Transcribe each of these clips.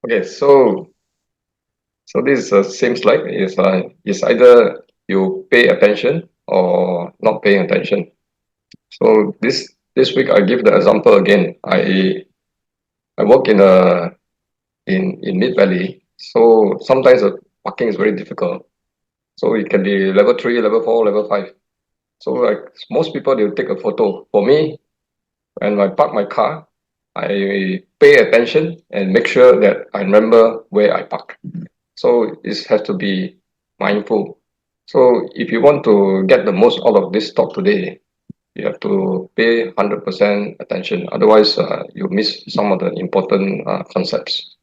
Okay, so this same slide is either you pay attention or not paying attention. So this week I give the example again. I work in Mid Valley, so sometimes the parking is very difficult. So it can be level 3, level 4, level 5. So like most people, they'll take a photo. For me, when I park my car, I pay attention and make sure that I remember where I park. So it has to be mindful. So if you want to get the most out of this talk today, you have to pay 100% attention. Otherwise, you miss some of the important concepts.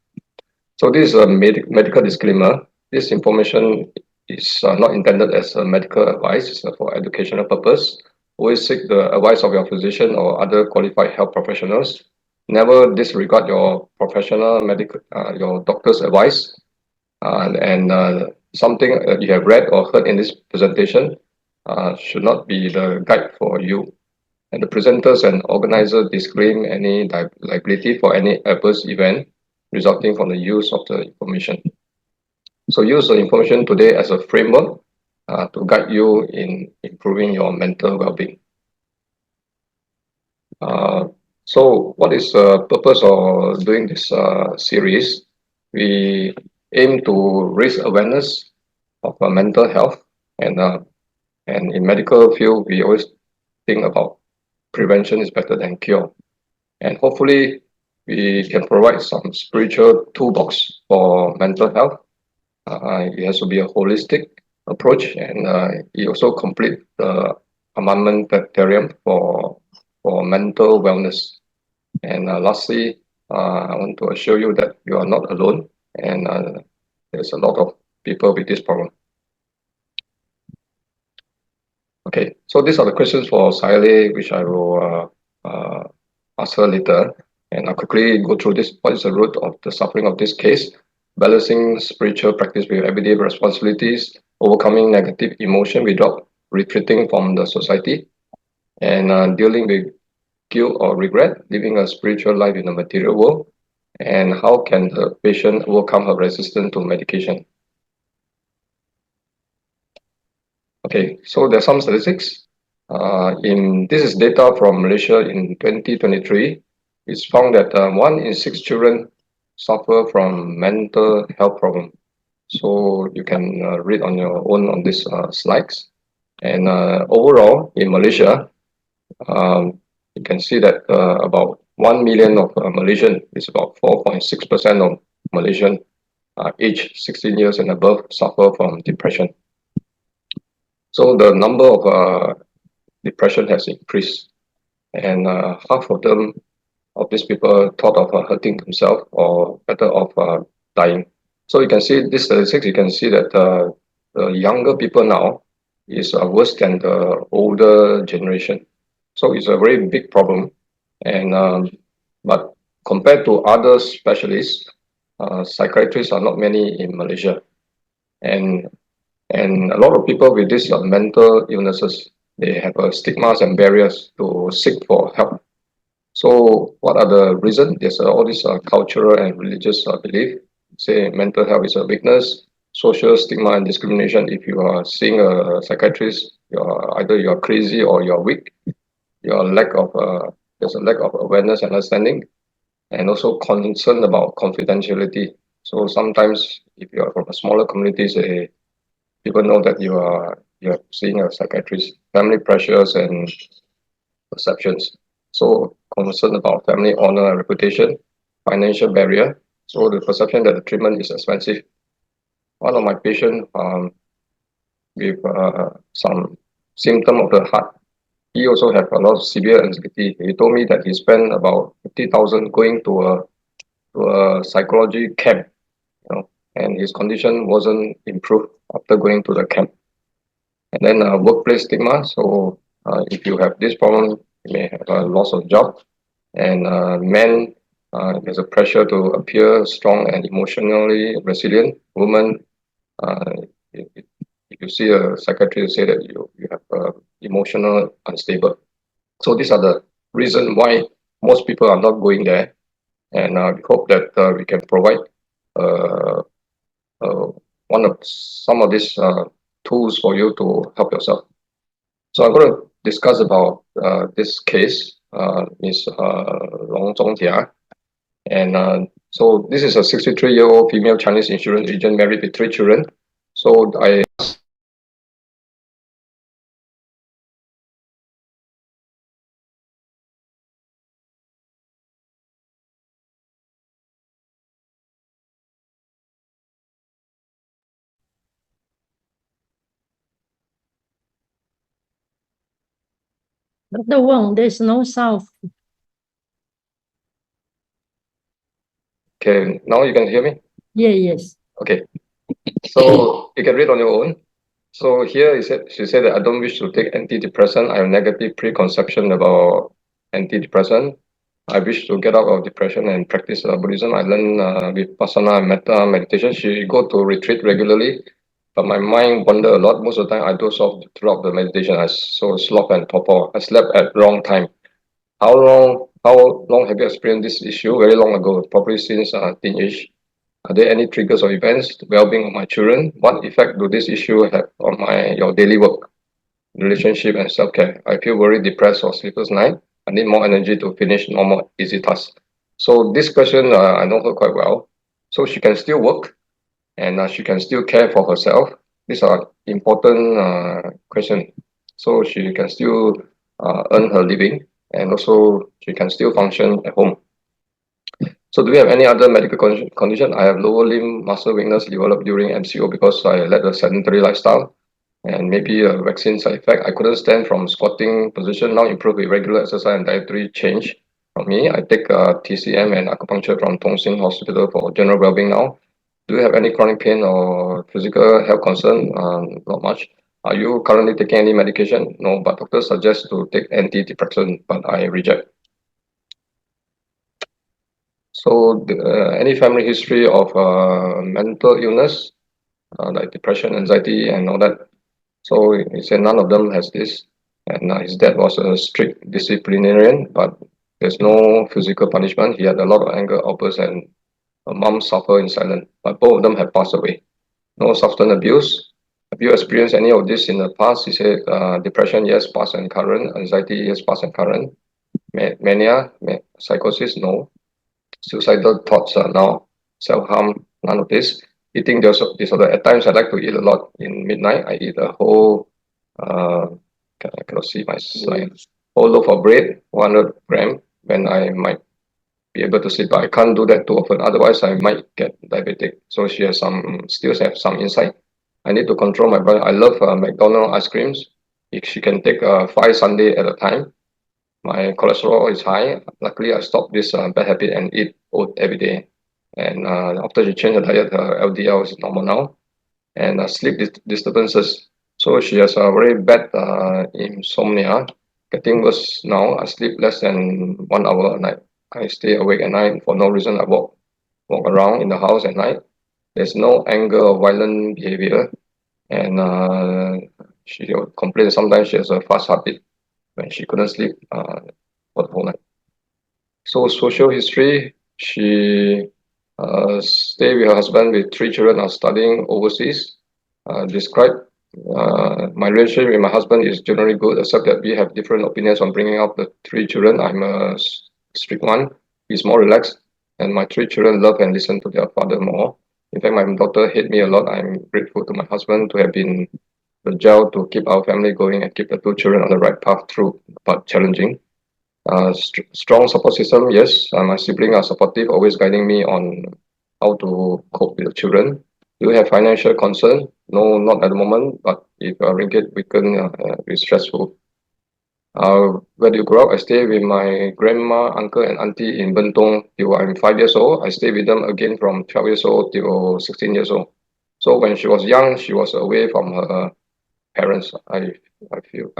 So this is a medical disclaimer. This information is not intended as a medical advice. It's for educational purpose. Always seek the advice of your physician or other qualified health professionals. Never disregard your your doctor's advice. And something that you have read or heard in this presentation should not be the guide for you. And the presenters and organizers disclaim any liability for any adverse event resulting from the use of the information. So use the information today as a framework to guide you in improving your mental well-being. Uh, so what is the purpose of doing this series? We aim to raise awareness of mental health, and in medical field, we always think about prevention is better than cure. And hopefully, we can provide some spiritual toolbox for mental health. It has to be a holistic approach, and it also complete the armamentarium for mental wellness. And lastly, I want to assure you that you are not alone, and there's a lot of people with this problem. Okay, so these are the questions for Sayalay, which I will ask her later. And I'll quickly go through this. What is the root of the suffering of this case? Balancing spiritual practice with everyday responsibilities, overcoming negative emotion without retreating from the society, and dealing with guilt or regret, living a spiritual life in the material world, and how can the patient overcome her resistance to medication. Okay, so there are some statistics. This is data from Malaysia in 2023. It's found that 1 in 6 children suffer from mental health problem. So you can read on your own on these slides. And overall in Malaysia, you can see that about 1 million of Malaysian, is about 4.6% of Malaysian aged 16 years and above suffer from depression. So the number of depression has increased, and half of these people thought of hurting themselves or better off dying. So you can see this statistics. You can see that the younger people now is worse than the older generation. So it's a very big problem, and but compared to other specialists, psychiatrists are not many in Malaysia, and and a lot of people with these mental illnesses, they have stigmas and barriers to seek for help. So what are the reasons? There's all this cultural and religious belief. Say mental health is a weakness, social stigma and discrimination. If you are seeing a psychiatrist, either you are crazy or you are weak. Your lack of There's a lack of awareness and understanding, and also concern about confidentiality. So sometimes, if you are from a smaller community, say people know that you're seeing a psychiatrist. Family pressures and perceptions. So concern about family honor and reputation, financial barrier. So the perception that the treatment is expensive. One of my patients with some symptom of the heart, he also have a lot of severe anxiety. He told me that he spent about 50,000 going to a psychology camp, and his condition wasn't improved after going to the camp. And then workplace stigma. So if you have this problem, you may have a loss of job. And men, there's a pressure to appear strong and emotionally resilient. Women, uh, if you see a psychiatrist say that you have emotional unstable. So these are the reason why most people are not going there. And we hope that we can provide uh, some of these tools for you to help yourself. So I'm going to discuss about this case, Miss Long Zhongtia. And so this is a 63-year-old female Chinese insurance agent married with 3 children. So I Dr. Wong, there's no sound. Okay, now you can hear me? Yes. Okay, so you can read on your own. So here she said that I don't wish to take antidepressant. I have negative preconception about antidepressant. I wish to get out of depression and practice Buddhism. I learn Vipassana and Metta meditation. She go to retreat regularly, but my mind wander a lot. Most of the time I doze off throughout the meditation. I so slop and torpor. I slept at wrong time. How long have you experienced this issue? Very long ago, probably since teenage. Are there any triggers or events, the well-being of my children? What effect do this issue have on your daily work, relationship, and self-care? I feel very depressed or sleepless night. I need more energy to finish normal, easy tasks. So this question, I know her quite well. So she can still work and she can still care for herself. These are important questions. So she can still earn her living and also she can still function at home. So do you have any other medical condition? I have lower limb muscle weakness developed during MCO because I led a sedentary lifestyle and maybe a vaccine side effect. I couldn't stand from squatting position. Now improve with regular exercise and dietary change from me. I take TCM and acupuncture from Tongxing Hospital for general well-being now. Do you have any chronic pain or physical health concern? Not much. Are you currently taking any medication? No, but doctors suggest to take antidepressant, but I reject. So, any family history of mental illness, like depression, anxiety, and all that? So he said none of them has this, and his dad was a strict disciplinarian, but there's no physical punishment. He had a lot of anger outbursts, and mom suffered in silence. But both of them have passed away. No substance abuse. Have you experienced any of this in the past? He said depression, yes, past and current. Anxiety, yes, past and current. Mania, psychosis, no. Suicidal thoughts are now self-harm, none of this. Eating disorder. At times I like to eat a lot in midnight. I eat a whole I cannot see my slide. Whole loaf of bread, 100 gram, when I might be able to sleep, but I can't do that too often. Otherwise I might get diabetic. So she has still have some insight. I need to control my body. I love McDonald's ice creams. If she can take 5 sundae at a time, my cholesterol is high. Luckily, I stopped this bad habit and eat oat every day. And after she changed her diet, her LDL is normal now. And sleep disturbances. So she has a very bad insomnia, getting worse now. I sleep less than 1 hour a night. I stay awake at night for no reason. I walk around in the house at night. There's no anger or violent behavior. And she complains sometimes she has a fast heartbeat when she couldn't sleep for the whole night. So social history, she stayed with her husband with 3 children are studying overseas. Describe my relationship with my husband is generally good, except that we have different opinions on bringing up the 3 children. I'm a strict one. He's more relaxed, and my 3 children love and listen to their father more. In fact, my daughter hate me a lot. I'm grateful to my husband to have been the gel to keep our family going and keep the 2 children on the right path through, but challenging. Strong support system, yes. My siblings are supportive, always guiding me on how to cope with the children. Do you have financial concern? No, not at the moment, but if ringgit weaken, it's stressful. Where do you grow up? I stay with my grandma, uncle, and auntie in Bentong till I'm 5 years old. I stay with them again from 12 years old till 16 years old. So when she was young, she was away from her parents. I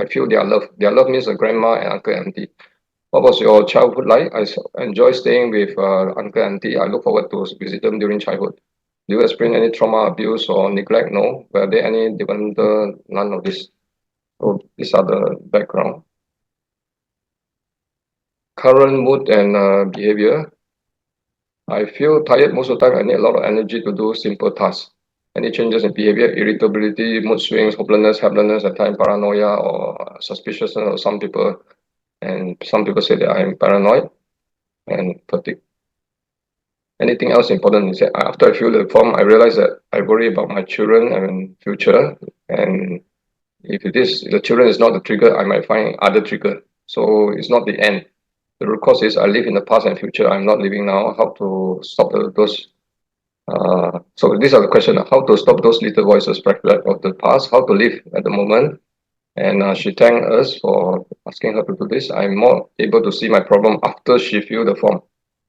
feel their love. Their love means a grandma and uncle and auntie. What was your childhood like? I enjoy staying with uncle and auntie. I look forward to visit them during childhood. Do you experience any trauma, abuse, or neglect? No. Were there any developmental? None of this. So these are the background. Current mood and behavior. I feel tired most of the time. I need a lot of energy to do simple tasks. Any changes in behavior, irritability, mood swings, hopelessness, helplessness, at times paranoia or suspiciousness of some people. And some people say that I'm paranoid and fatigue. Anything else important is that after I fill the form, I realize that I worry about my children and future. And if the children is not the trigger, I might find other trigger. So it's not the end. The root cause is I live in the past and future. I'm not living now. How to stop those? So these are the questions: how to stop those little voices reflect of the past, how to live at the moment. And she thanked us for asking her to do this. I'm more able to see my problem after she filled the form.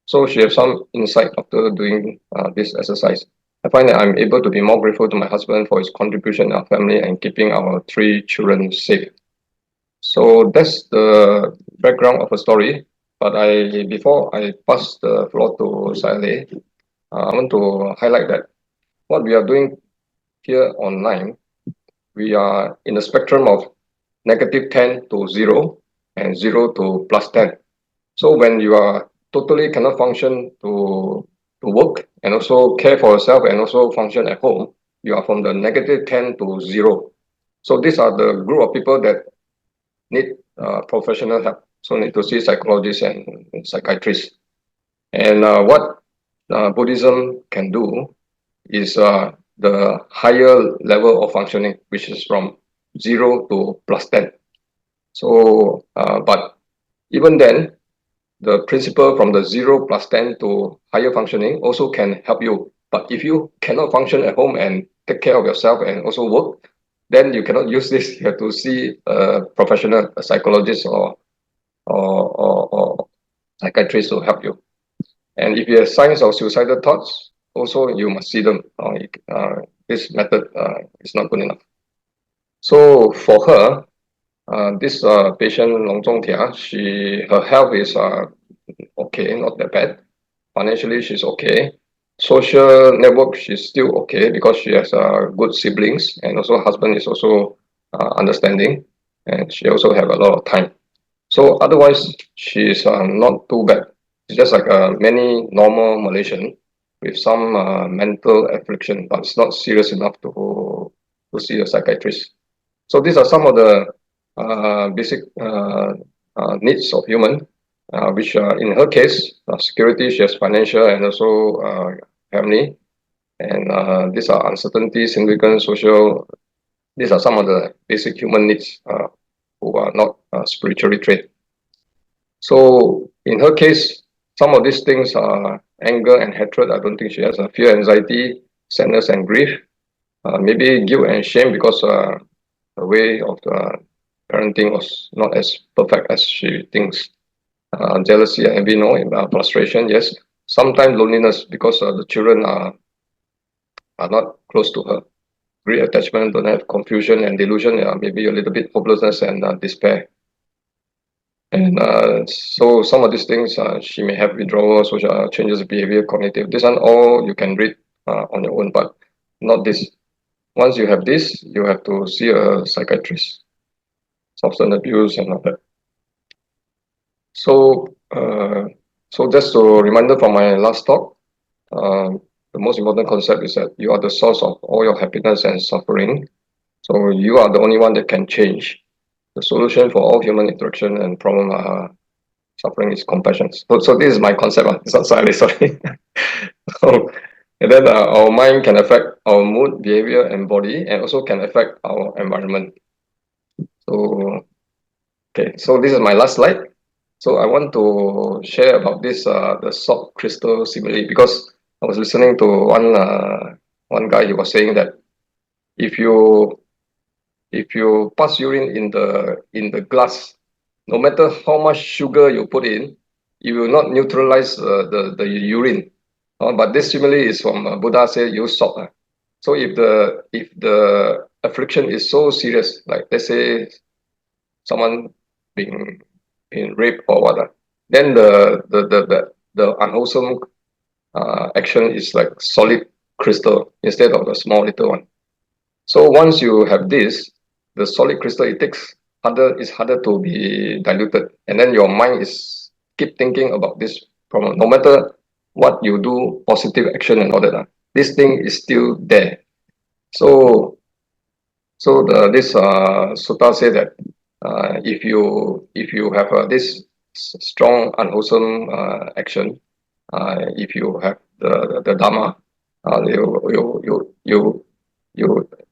So she has some insight after doing this exercise. I find that I'm able to be more grateful to my husband for his contribution in our family and keeping our 3 children safe. So that's the background of a story. But before I pass the floor to Sayalay, I want to highlight that what we are doing here online, we are in the spectrum of -10 to 0 and 0 to +10. So when you are totally cannot function to work and also care for yourself and also function at home, you are from the -10 to 0. So these are the group of people that need professional help. So need to see psychologists and psychiatrists. And what Buddhism can do is the higher level of functioning, which is from 0 to +10. So, but even then, the principle from the 0 +10 to higher functioning also can help you. But if you cannot function at home and take care of yourself and also work, then you cannot use this. You have to see a professional, a psychologist or psychiatrist to help you. And if you have signs of suicidal thoughts, also you must see them. This method is not good enough. So for her, this patient Long Zhongtia, her health is okay, not that bad. Financially, she's okay. Social network, she's still okay because she has good siblings, and also husband is also understanding, and she also have a lot of time. So otherwise, she's not too bad. It's just like many normal Malaysian with some mental affliction, but it's not serious enough to see a psychiatrist. So these are some of the basic needs of human, which in her case, security, she has financial and also family. And these are uncertainty, significant social. These are some of the basic human needs who are not spiritually trained. So in her case, some of these things are anger and hatred. I don't think she has fear, anxiety, sadness, and grief. Maybe guilt and shame because the way of parenting was not as perfect as she thinks. Jealousy, and we know, frustration, yes. Sometimes loneliness because the children are not close to her. Great attachment, don't have confusion and delusion, maybe a little bit hopelessness and despair. And so some of these things, she may have withdrawal, social changes of behavior, cognitive. This one all you can read on your own, but not this. Once you have this, you have to see a psychiatrist, substance abuse and all that. So, so just a reminder from my last talk, the most important concept is that you are the source of all your happiness and suffering. So you are the only one that can change. The solution for all human interaction and problem suffering is compassion. So this is my concept. It's not sorry. So, and then our mind can affect our mood, behavior, and body, and also can affect our environment. So, okay, so this is my last slide. So I want to share about this the salt crystal simile because I was listening to one guy. He was saying that if you pass urine in the glass, no matter how much sugar you put in, it will not neutralize the urine. But this simile is from Buddha said use salt. So if the affliction is so serious, like let's say someone being raped or what, then the unwholesome action is like solid crystal instead of the small little one. So once you have this, the solid crystal, it's harder to be diluted, and then your mind is keep thinking about this problem. No matter what you do, positive action and all that. This thing is still there. So this sutta say that if you have this strong unwholesome action, if you have the dharma,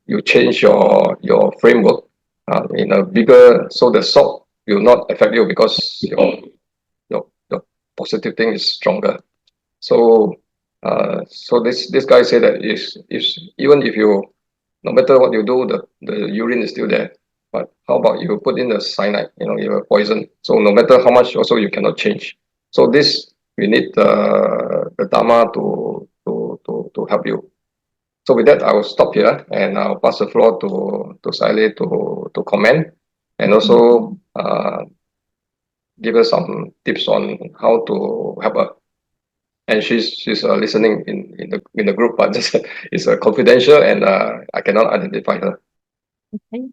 you change your framework in a bigger, so the salt will not affect you because your positive thing is stronger. So this guy said that is even if you, no matter what you do, the urine is still there. But how about you put in the cyanide, you have poison. So no matter how much, also you cannot change. So this, we need the Dharma to help you. So with that, I will stop here and I'll pass the floor to Sayalay to comment and also give us some tips on how to help her. And she's listening in the group, but just it's confidential and I cannot identify her. Okay.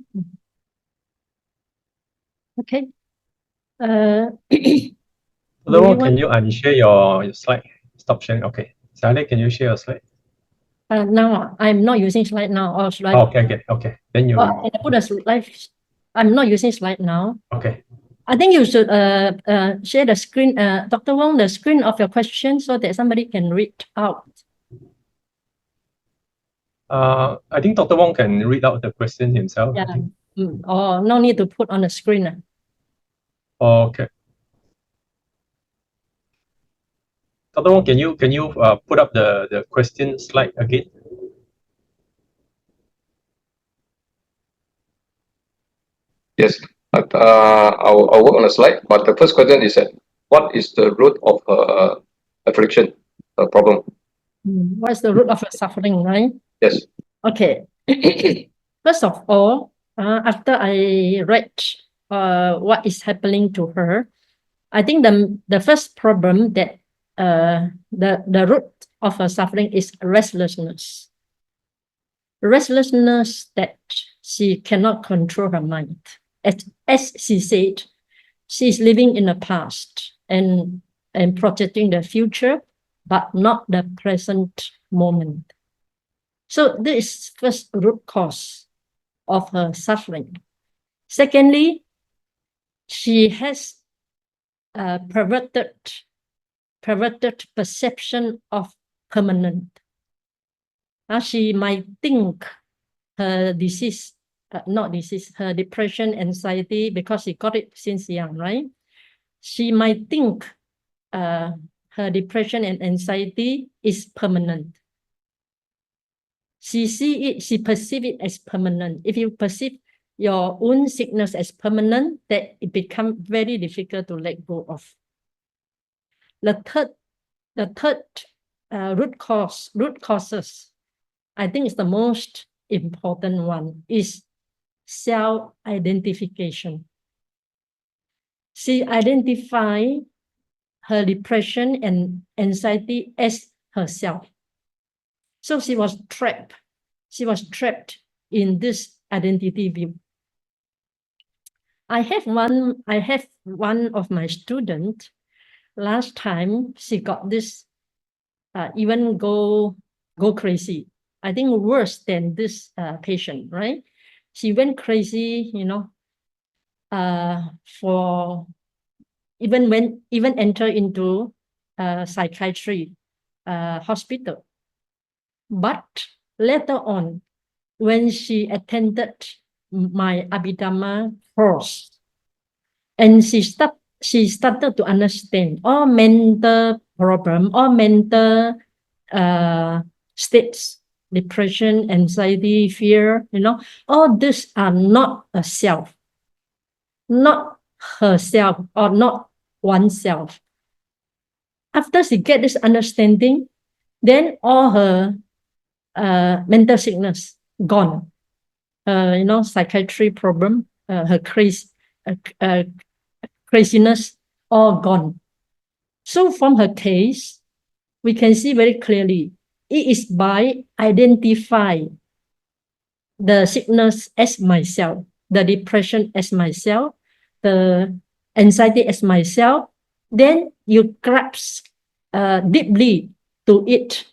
Okay. Hello, can you unshare your slide? Stop sharing. Okay. Sayalay, can you share your slide? Now I'm not using slide now, or slide. Oh, okay. Then you. I put a slide. I'm not using slide now. Okay. I think you should share the screen, Dr. Wong, the screen of your question so that somebody can read out. I think Dr. Wong can read out the question himself. Yeah. Or no need to put on the screen. Okay. Dr. Wong, can you put up the question slide again? Yes, but I'll work on a slide. But the first question is that what is the root of affliction, problem? What's the root of her suffering, right? Yes. Okay. First of all, after I read what is happening to her, I think the first problem that the root of her suffering is restlessness. Restlessness that she cannot control her mind. As she said, she's living in the past and projecting the future, but not the present moment. So this is first root cause of her suffering. Secondly, she has perverted perception of permanent. She might think her disease, her depression, anxiety, because she got it since young, right? She might think her depression and anxiety is permanent. She perceive it as permanent. If you perceive your own sickness as permanent, that it becomes very difficult to let go of. The third root causes, I think is the most important one, is self-identification. She identifies her depression and anxiety as herself. So she was trapped. She was trapped in this identity view. I have one of my students. Last time she got this, even go crazy. I think worse than this patient, right? She went crazy, for even enter into psychiatry hospital. But later on, when she attended my Abhidhamma course, and she started to understand all mental problem, all mental states, depression, anxiety, fear, all these are not a self, not herself or not oneself. After she get this understanding, then all her mental sickness gone. Psychiatry problem, her craziness, all gone. So from her case, we can see very clearly, it is by identifying the sickness as myself, the depression as myself, the anxiety as myself, then you grasp deeply to it.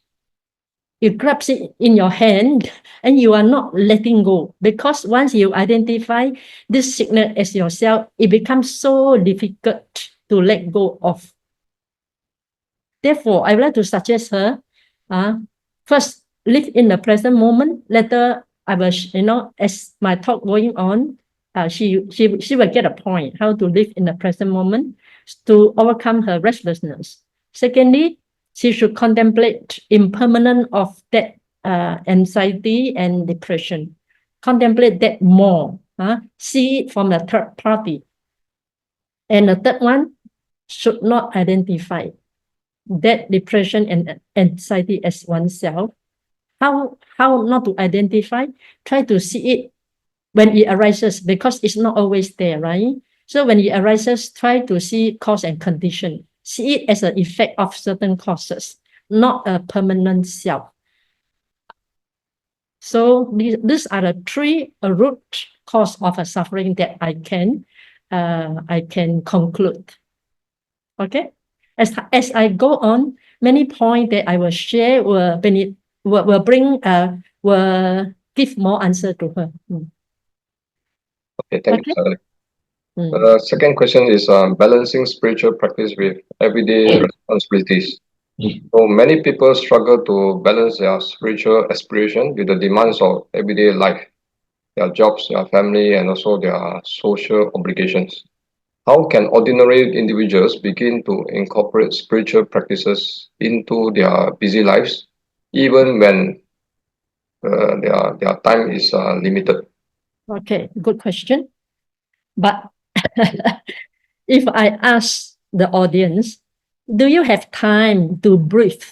You grab it in your hand and you are not letting go, because once you identify this signal as yourself, it becomes so difficult to let go of. Therefore, I would like to suggest her, first live in the present moment. Later, I will, as my talk going on, she will get a point how to live in the present moment to overcome her restlessness. Secondly, she should contemplate impermanence of that anxiety and depression. Contemplate that more. See it from the third party. And the third one, should not identify that depression and anxiety as oneself. How not to identify? Try to see it when it arises, because it's not always there, right? So when it arises, try to see cause and condition. See it as an effect of certain causes, not a permanent self. So these are the three root cause of a suffering that I can conclude. Okay. As I go on, many points that I will share will give more answer to her. Okay, thank you, Sayalay. Mm. The second question is balancing spiritual practice with everyday responsibilities. So many people struggle to balance their spiritual aspiration with the demands of everyday life, their jobs, their family, and also their social obligations. How can ordinary individuals begin to incorporate spiritual practices into their busy lives, even when their time is limited? Okay, good question. But if I ask the audience, do you have time to breathe?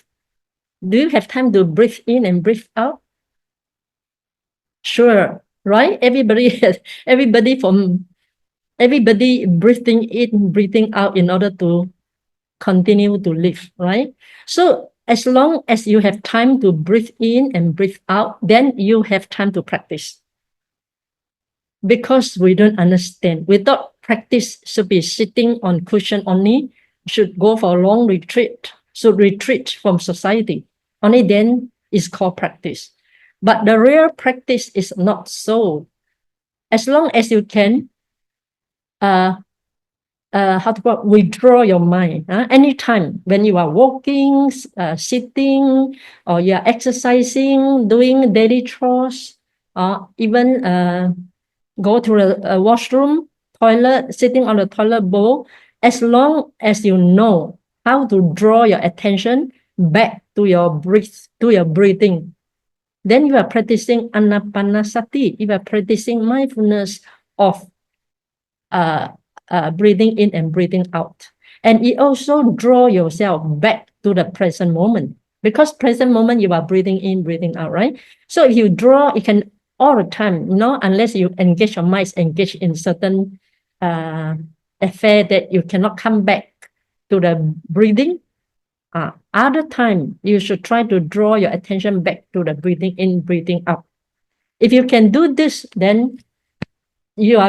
Do you have time to breathe in and breathe out? Sure, right? Everybody breathing in, breathing out in order to continue to live, right? So as long as you have time to breathe in and breathe out, then you have time to practice. Because we don't understand. Without practice, should be sitting on cushion only, should go for a long retreat, should retreat from society. Only then is called practice. But the real practice is not so. As long as you can withdraw your mind. Anytime when you are walking, sitting, or you are exercising, doing daily chores, or even go to the washroom, toilet, sitting on the toilet bowl, as long as you know how to draw your attention back to your breathing, then you are practicing anapanasati. You are practicing mindfulness of breathing in and breathing out. And it also draw yourself back to the present moment, because present moment you are breathing in, breathing out, right? So if you draw, it can all the time, unless you engage your mind, engage in certain affair that you cannot come back to the breathing. Other time, you should try to draw your attention back to the breathing in, breathing out. If you can do this, then you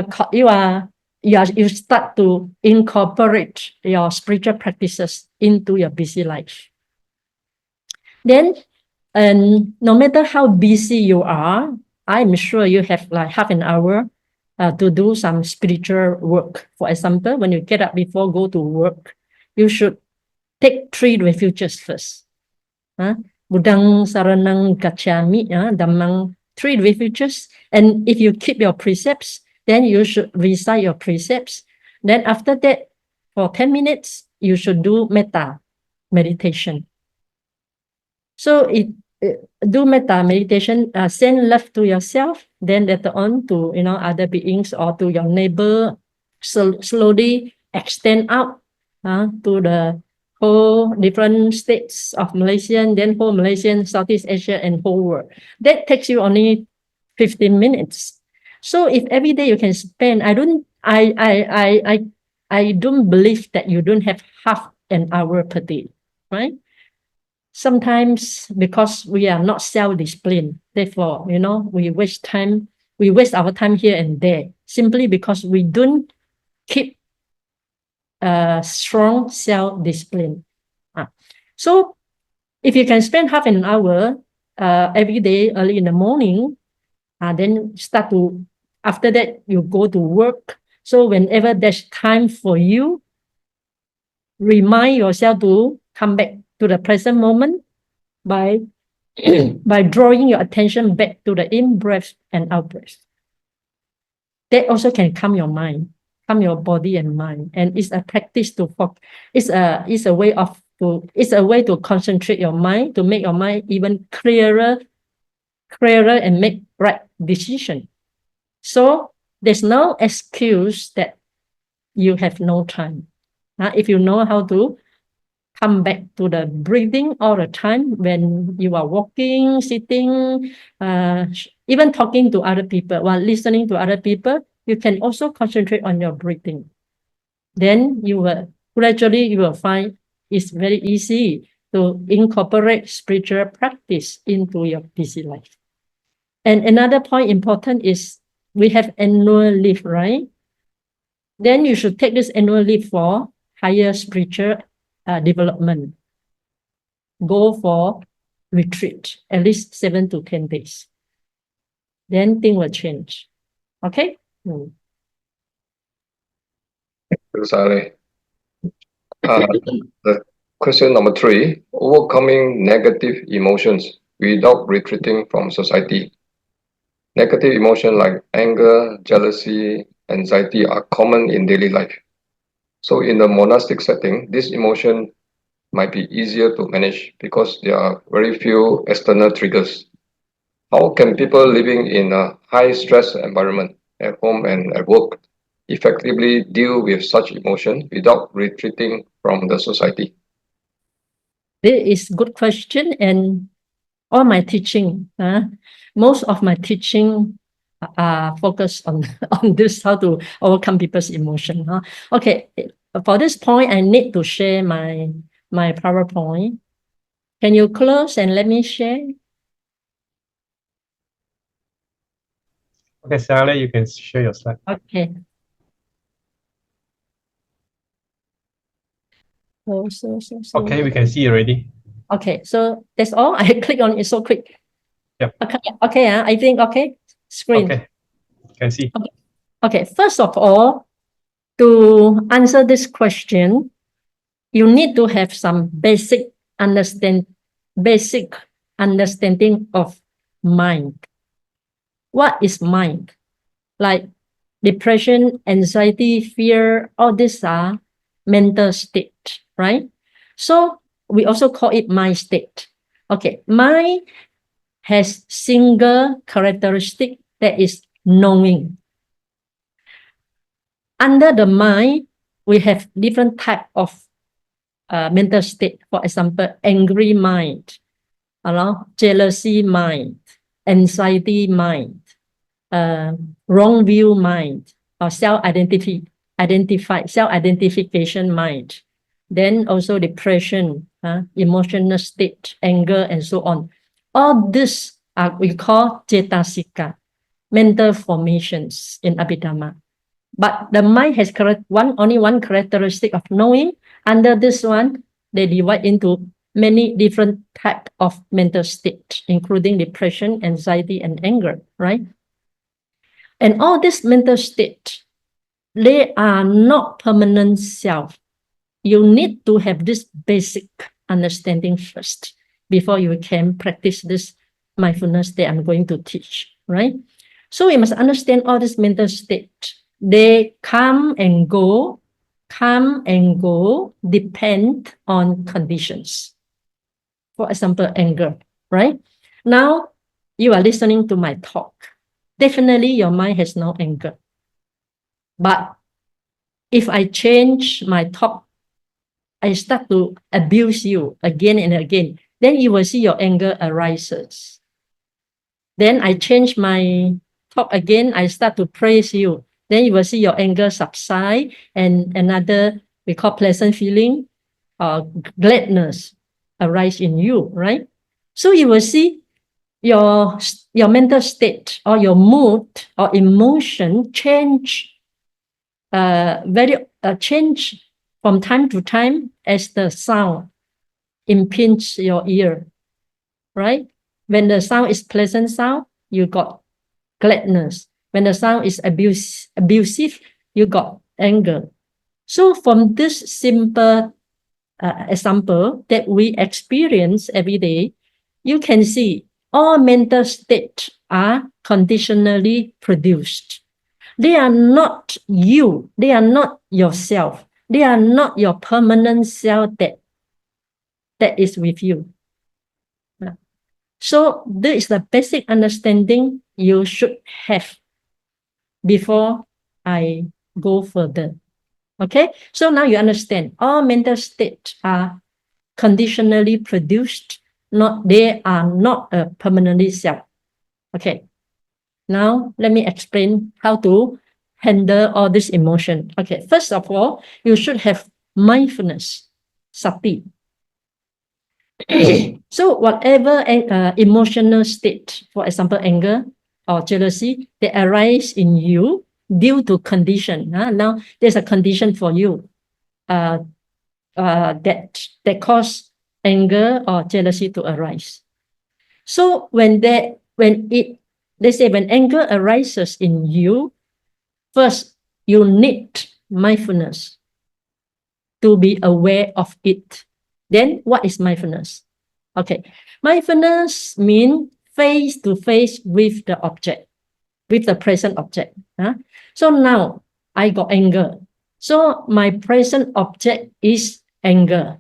start to incorporate your spiritual practices into your busy life. Then, no matter how busy you are, I'm sure you have like half an hour to do some spiritual work. For example, when you get up before go to work, you should take 3 refuges first. Buddhang saranang gacchami, dhammang, 3 refuges. And if you keep your precepts, then you should recite your precepts. Then after that, for 10 minutes, you should do metta meditation. So do metta meditation, send love to yourself, then later on to other beings or to your neighbor. So slowly extend out to the whole different states of Malaysia, then whole Malaysian, Southeast Asia, and whole world. That takes you only 15 minutes. So if every day you can spend, I don't believe that you don't have half an hour per day, right? Sometimes because we are not self-disciplined, therefore, we waste our time here and there, simply because we don't keep strong self-discipline. So if you can spend half an hour every day early in the morning, then start to, after that, you go to work. So whenever there's time for you, remind yourself to come back to the present moment by drawing your attention back to the in-breath and out-breath. That also can calm your mind, calm your body and mind. And it's a practice to focus. It's a way to concentrate your mind, to make your mind even clearer and make right decision. So there's no excuse that you have no time. If you know how to come back to the breathing all the time when you are walking, sitting, even talking to other people, while listening to other people, you can also concentrate on your breathing. Then you will gradually find it's very easy to incorporate spiritual practice into your busy life. And another point important is we have annual leave, right? Then you should take this annual leave for higher spiritual development. Go for retreat, at least 7 to 10 days. Then things will change. Okay? Sayalay. The question number 3, overcoming negative emotions without retreating from society. Negative emotions like anger, jealousy, anxiety are common in daily life. So in the monastic setting, this emotion might be easier to manage because there are very few external triggers. How can people living in a high stress environment at home and at work effectively deal with such emotion without retreating from the society? This is a good question, and all my teaching, most of my teaching are focused on this, how to overcome people's emotion. Okay, for this point, I need to share my PowerPoint. Can you close and let me share? Okay, Sayalay, you can share your slide. Okay. Okay, we can see already. Okay, so that's all. I click on it so quick. Yep. Okay, I think okay. Screen. Okay, can see. Okay, first of all, to answer this question, you need to have some basic understanding of mind. What is mind? Like depression, anxiety, fear, all these are mental state, right? So we also call it mind state. Okay, mind has single characteristic, that is knowing. Under the mind, we have different type of mental state. For example, angry mind, jealousy mind, anxiety mind, wrong view mind, or self-identification mind. Then also depression, emotional state, anger, and so on. All this we call cetasika, mental formations in Abhidhamma. But the mind has only one characteristic of knowing. Under this one, they divide into many different types of mental state, including depression, anxiety, and anger, right? And all this mental state, they are not permanent self. You need to have this basic understanding first before you can practice this mindfulness that I'm going to teach, right? So we must understand all this mental state. They come and go, depend on conditions. For example, anger, right? Now, you are listening to my talk. Definitely, your mind has no anger. But if I change my talk, I start to abuse you again and again, then you will see your anger arises. Then I change my talk again, I start to praise you. Then you will see your anger subside, and another we call pleasant feeling, gladness arise in you, right? So you will see your mental state or your mood or emotion change change from time to time as the sound impinge your ear, right? When the sound is pleasant sound, you got gladness. When the sound is abusive, you got anger. So from this simple example that we experience every day, you can see all mental states are conditionally produced. They are not you. They are not yourself. They are not your permanent self that is with you. So this is the basic understanding you should have before I go further. Okay, so now you understand all mental states are conditionally produced, they are not a permanently self. Okay, now let me explain how to handle all this emotion. Okay, first of all, you should have mindfulness, sati. So whatever emotional state, for example, anger or jealousy, they arise in you due to condition. Now there's a condition for you that cause anger or jealousy to arise. So when anger arises in you, first you need mindfulness to be aware of it. Then what is mindfulness? Okay, mindfulness means face to face with the object, with the present object. So now I got anger. So my present object is anger.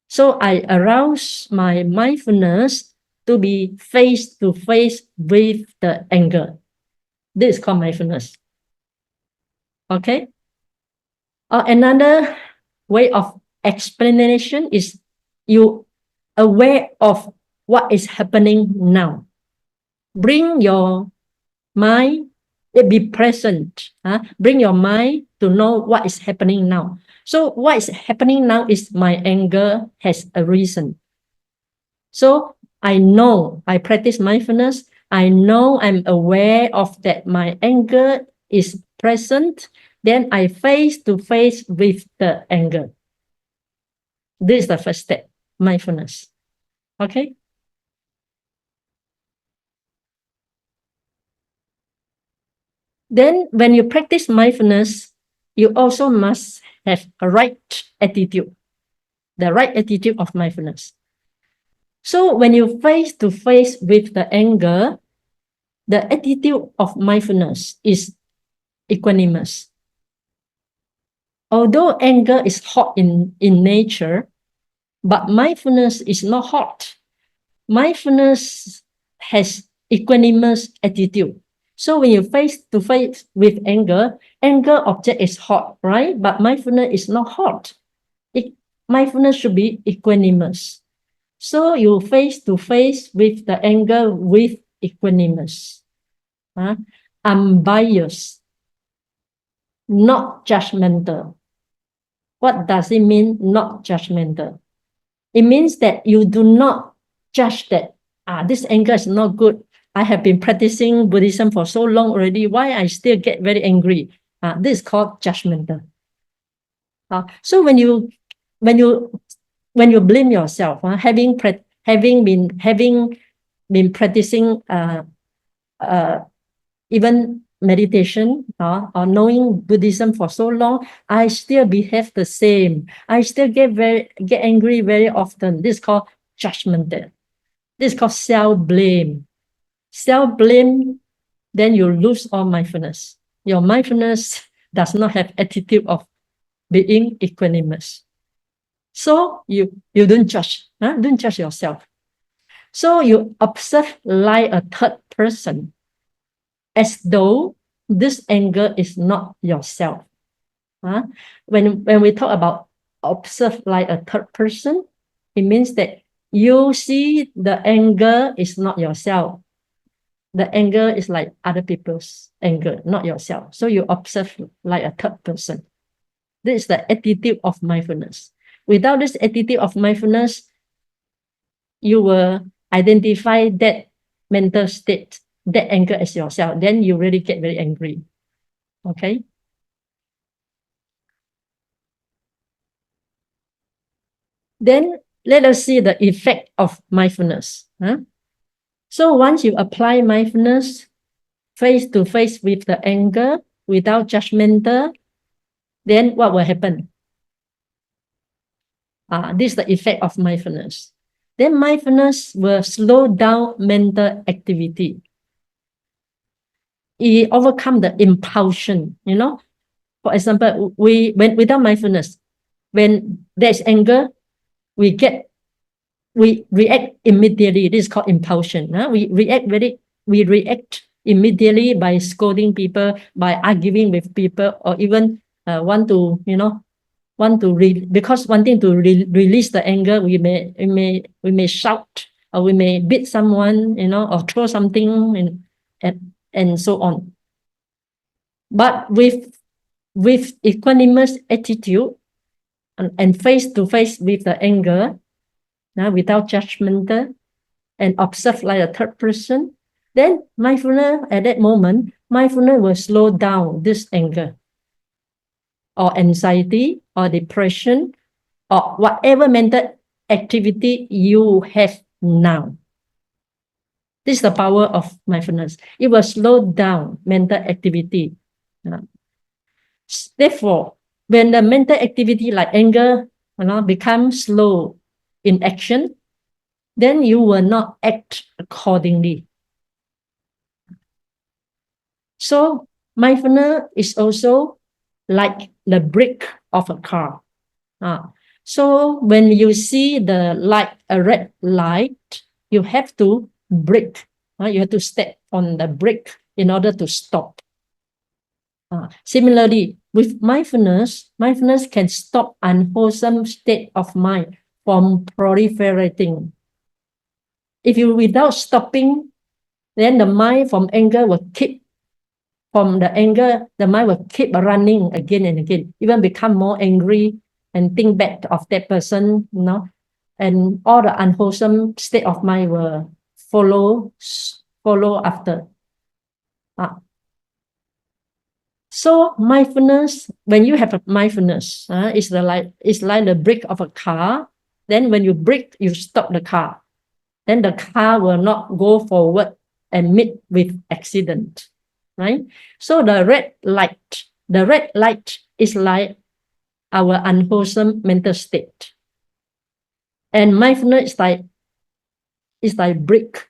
So I arouse my mindfulness to be face to face with the anger. This is called mindfulness. Okay. Another way of explanation is you aware of what is happening now. Bring your mind, be present. Bring your mind to know what is happening now. So what is happening now is my anger has a reason. So I know, I practice mindfulness. I know I'm aware of that my anger is present. Then I face to face with the anger. This is the first step, mindfulness. Okay. Then when you practice mindfulness, you also must have a right attitude, the right attitude of mindfulness. So when you face to face with the anger, the attitude of mindfulness is equanimous. Although anger is hot in nature, but mindfulness is not hot. Mindfulness has equanimous attitude. So when you face to face with anger object is hot, right? But mindfulness is not hot. Mindfulness should be equanimous. So you face to face with the anger with equanimous, unbiased, not judgmental. What does it mean, not judgmental? It means that you do not judge that this anger is not good. I have been practicing Buddhism for so long already. Why I still get very angry? This is called judgmental. So when you blame yourself, having been practicing even meditation or knowing Buddhism for so long, I still behave the same. I still get angry very often. This is called judgmental. This is called self-blame. Self-blame, then you lose all mindfulness. Your mindfulness does not have attitude of being equanimous. So you don't judge, don't judge yourself. So you observe like a third person, as though this anger is not yourself. When we talk about observe like a third person, it means that you see the anger is not yourself. The anger is like other people's anger, not yourself. So you observe like a third person. This is the attitude of mindfulness. Without this attitude of mindfulness, you will identify that mental state, that anger as yourself. Then you really get very angry. Okay? Then let us see the effect of mindfulness. So once you apply mindfulness face to face with the anger without judgmental, then what will happen? This is the effect of mindfulness. Then mindfulness will slow down mental activity. It overcome the impulsion, you know. For example, when without mindfulness, when there's anger, we react immediately. This is called impulsion. We react immediately by scolding people, by arguing with people, or even because wanting to release the anger, we may shout, or we may beat someone, you know, or throw something, and so on. But with equanimous attitude and face to face with the anger, without judgment, and observe like a third person, then mindfulness at that moment, mindfulness will slow down this anger, or anxiety, or depression, or whatever mental activity you have now. This is the power of mindfulness. It will slow down mental activity. Therefore, when the mental activity like anger becomes slow in action, then you will not act accordingly. So mindfulness is also like the brake of a car. So when you see the light, a red light, you have to brake. You have to step on the brake in order to stop. Similarly, with mindfulness, mindfulness can stop unwholesome state of mind from proliferating. If you without stopping, then the mind from anger will keep, from the anger, the mind will keep running again and again, even become more angry and think bad of that person, you know, and all the unwholesome state of mind will follow after. So mindfulness, when you have a mindfulness, it's like the brake of a car. Then when you brake, you stop the car. Then the car will not go forward and meet with accident, right? So the red light is like our unwholesome mental state. And mindfulness is like brake.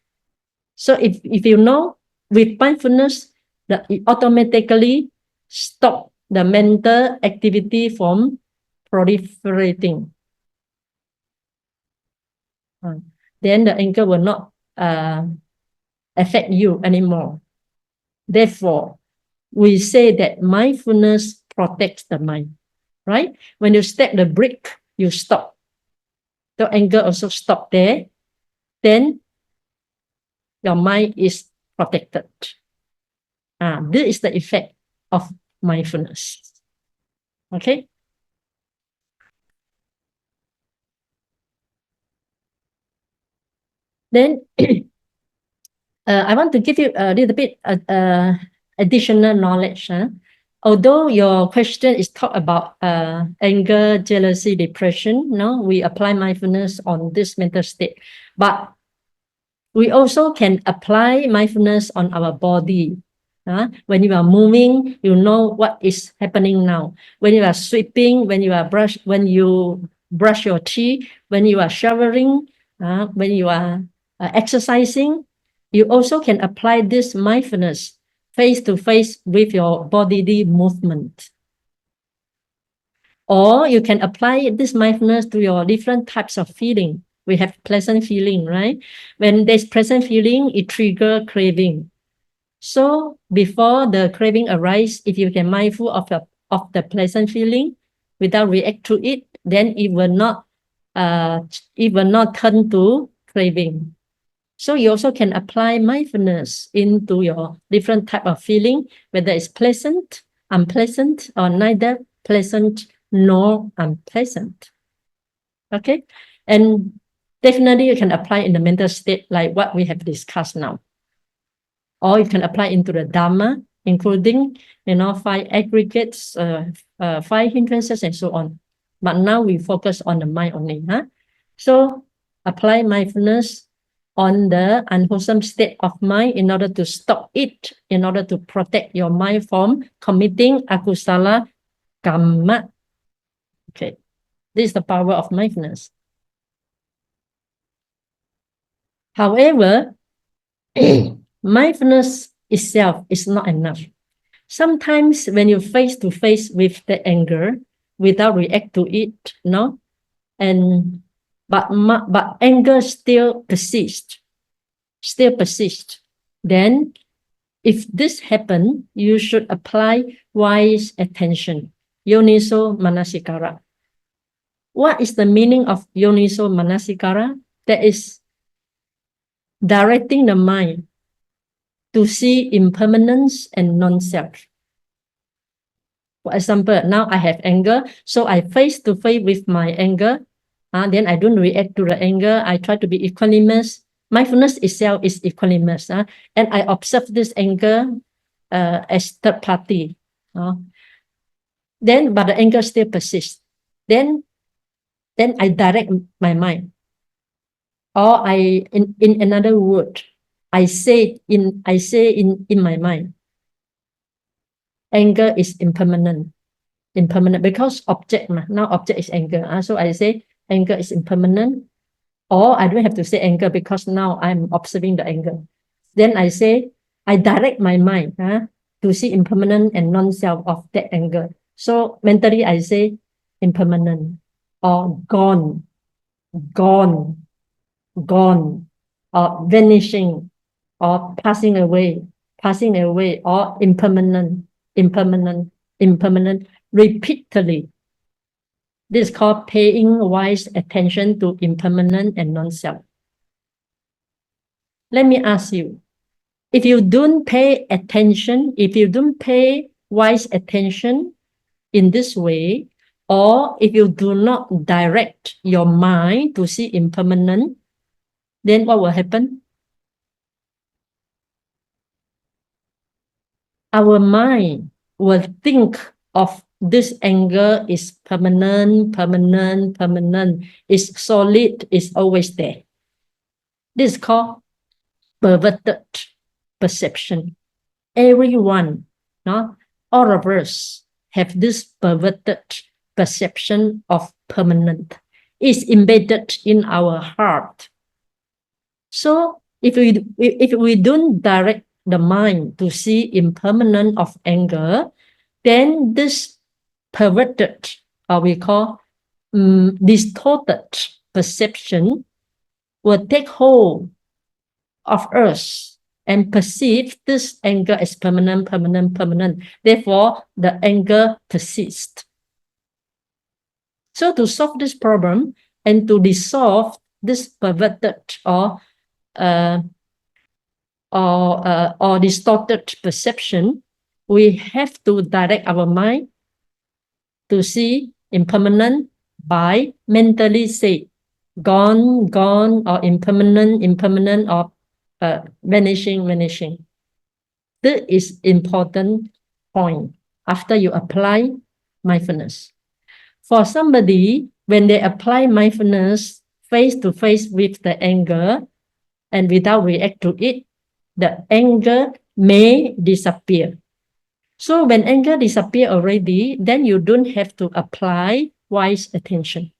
So if you know, with mindfulness, it automatically stop the mental activity from proliferating. Then the anger will not affect you anymore. Therefore, we say that mindfulness protects the mind, right? When you step the brake, you stop. The anger also stop there. Then your mind is protected. This is the effect of mindfulness. Okay. Then I want to give you a little bit additional knowledge. Although your question is talk about anger, jealousy, depression, we apply mindfulness on this mental state, but we also can apply mindfulness on our body. When you are moving, you know what is happening now. When you are sweeping, when you brush your teeth, when you are showering, when you are exercising, you also can apply this mindfulness face to face with your bodily movement. Or you can apply this mindfulness to your different types of feeling. We have pleasant feeling, right? When there's pleasant feeling, it triggers craving. So before the craving arises, if you can mindful of the pleasant feeling without react to it, then it will not turn to craving. So you also can apply mindfulness into your different type of feeling, whether it's pleasant, unpleasant, or neither pleasant nor unpleasant. Okay, and definitely you can apply in the mental state like what we have discussed now. Or you can apply into the Dharma, including 5 aggregates, 5 hindrances, and so on. But now we focus on the mind only. So apply mindfulness on the unwholesome state of mind in order to stop it, in order to protect your mind from committing akusala karma. Okay, this is the power of mindfulness. However, mindfulness itself is not enough. Sometimes when you face to face with the anger without react to it, no, and but anger still persists. Then if this happen, you should apply wise attention, yoniso manasikara. What is the meaning of yoniso manasikara? That is directing the mind to see impermanence and non-self. For example, now I have anger, so I face to face with my anger, then I don't react to the anger. I try to be equanimous. Mindfulness itself is equanimous, and I observe this anger as third party. Then, but the anger still persists. Then I direct my mind, or in another word, I say in my mind, anger is impermanent because object, now object is anger. So I say anger is impermanent, or I don't have to say anger because now I'm observing the anger. Then I say, I direct my mind to see impermanent and non-self of that anger. So mentally I say impermanent, or gone, or vanishing, or passing away, or impermanent, repeatedly. This is called paying wise attention to impermanent and non-self. Let me ask you, if you don't pay attention, if you don't pay wise attention in this way, or if you do not direct your mind to see impermanent, then what will happen? Our mind will think of this anger is permanent, is solid, is always there. This is called perverted perception. Everyone, all of us have this perverted perception of permanent. It's embedded in our heart. So if we don't direct the mind to see impermanence of anger, then this perverted, or we call distorted perception, will take hold of us and perceive this anger as permanent. Therefore, the anger persists. So to solve this problem and to dissolve this perverted or distorted perception, we have to direct our mind to see impermanent by mentally say gone, or impermanent, or vanishing. This is important point after you apply mindfulness. For somebody, when they apply mindfulness face to face with the anger and without react to it, the anger may disappear. So when anger disappear already, then you don't have to apply wise attention.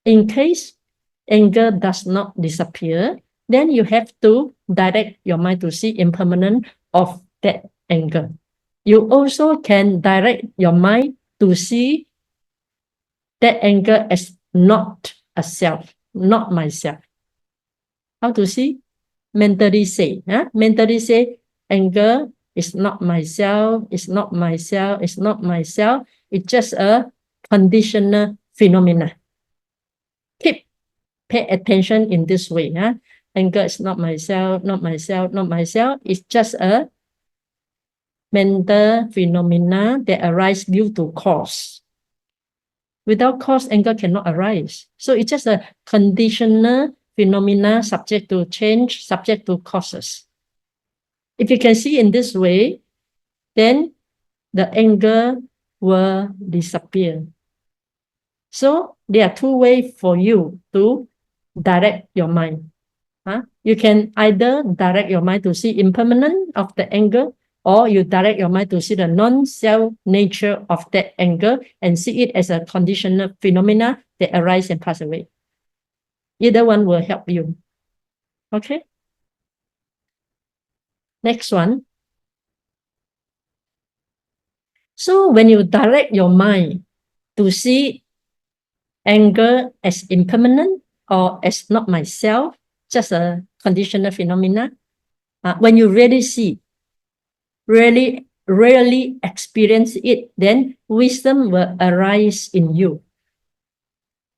In case anger does not disappear, then you have to direct your mind to see impermanence of that anger. You also can direct your mind to see that anger as not a self, not myself. How to see? Mentally say, mentally say, anger is not myself, it's just a conditional phenomena. Pay attention in this way. Anger is not myself. It's just a mental phenomena that arise due to cause. Without cause, anger cannot arise. So it's just a conditional phenomena subject to change, subject to causes. If you can see in this way, then the anger will disappear. So there are two ways for you to direct your mind. You can either direct your mind to see impermanence of the anger, or you direct your mind to see the non-self nature of that anger and see it as a conditional phenomena that arise and pass away. Either one will help you. Okay. Next one. So when you direct your mind to see anger as impermanent or as not myself, just a conditional phenomena, when you really see, really experience it, then wisdom will arise in you.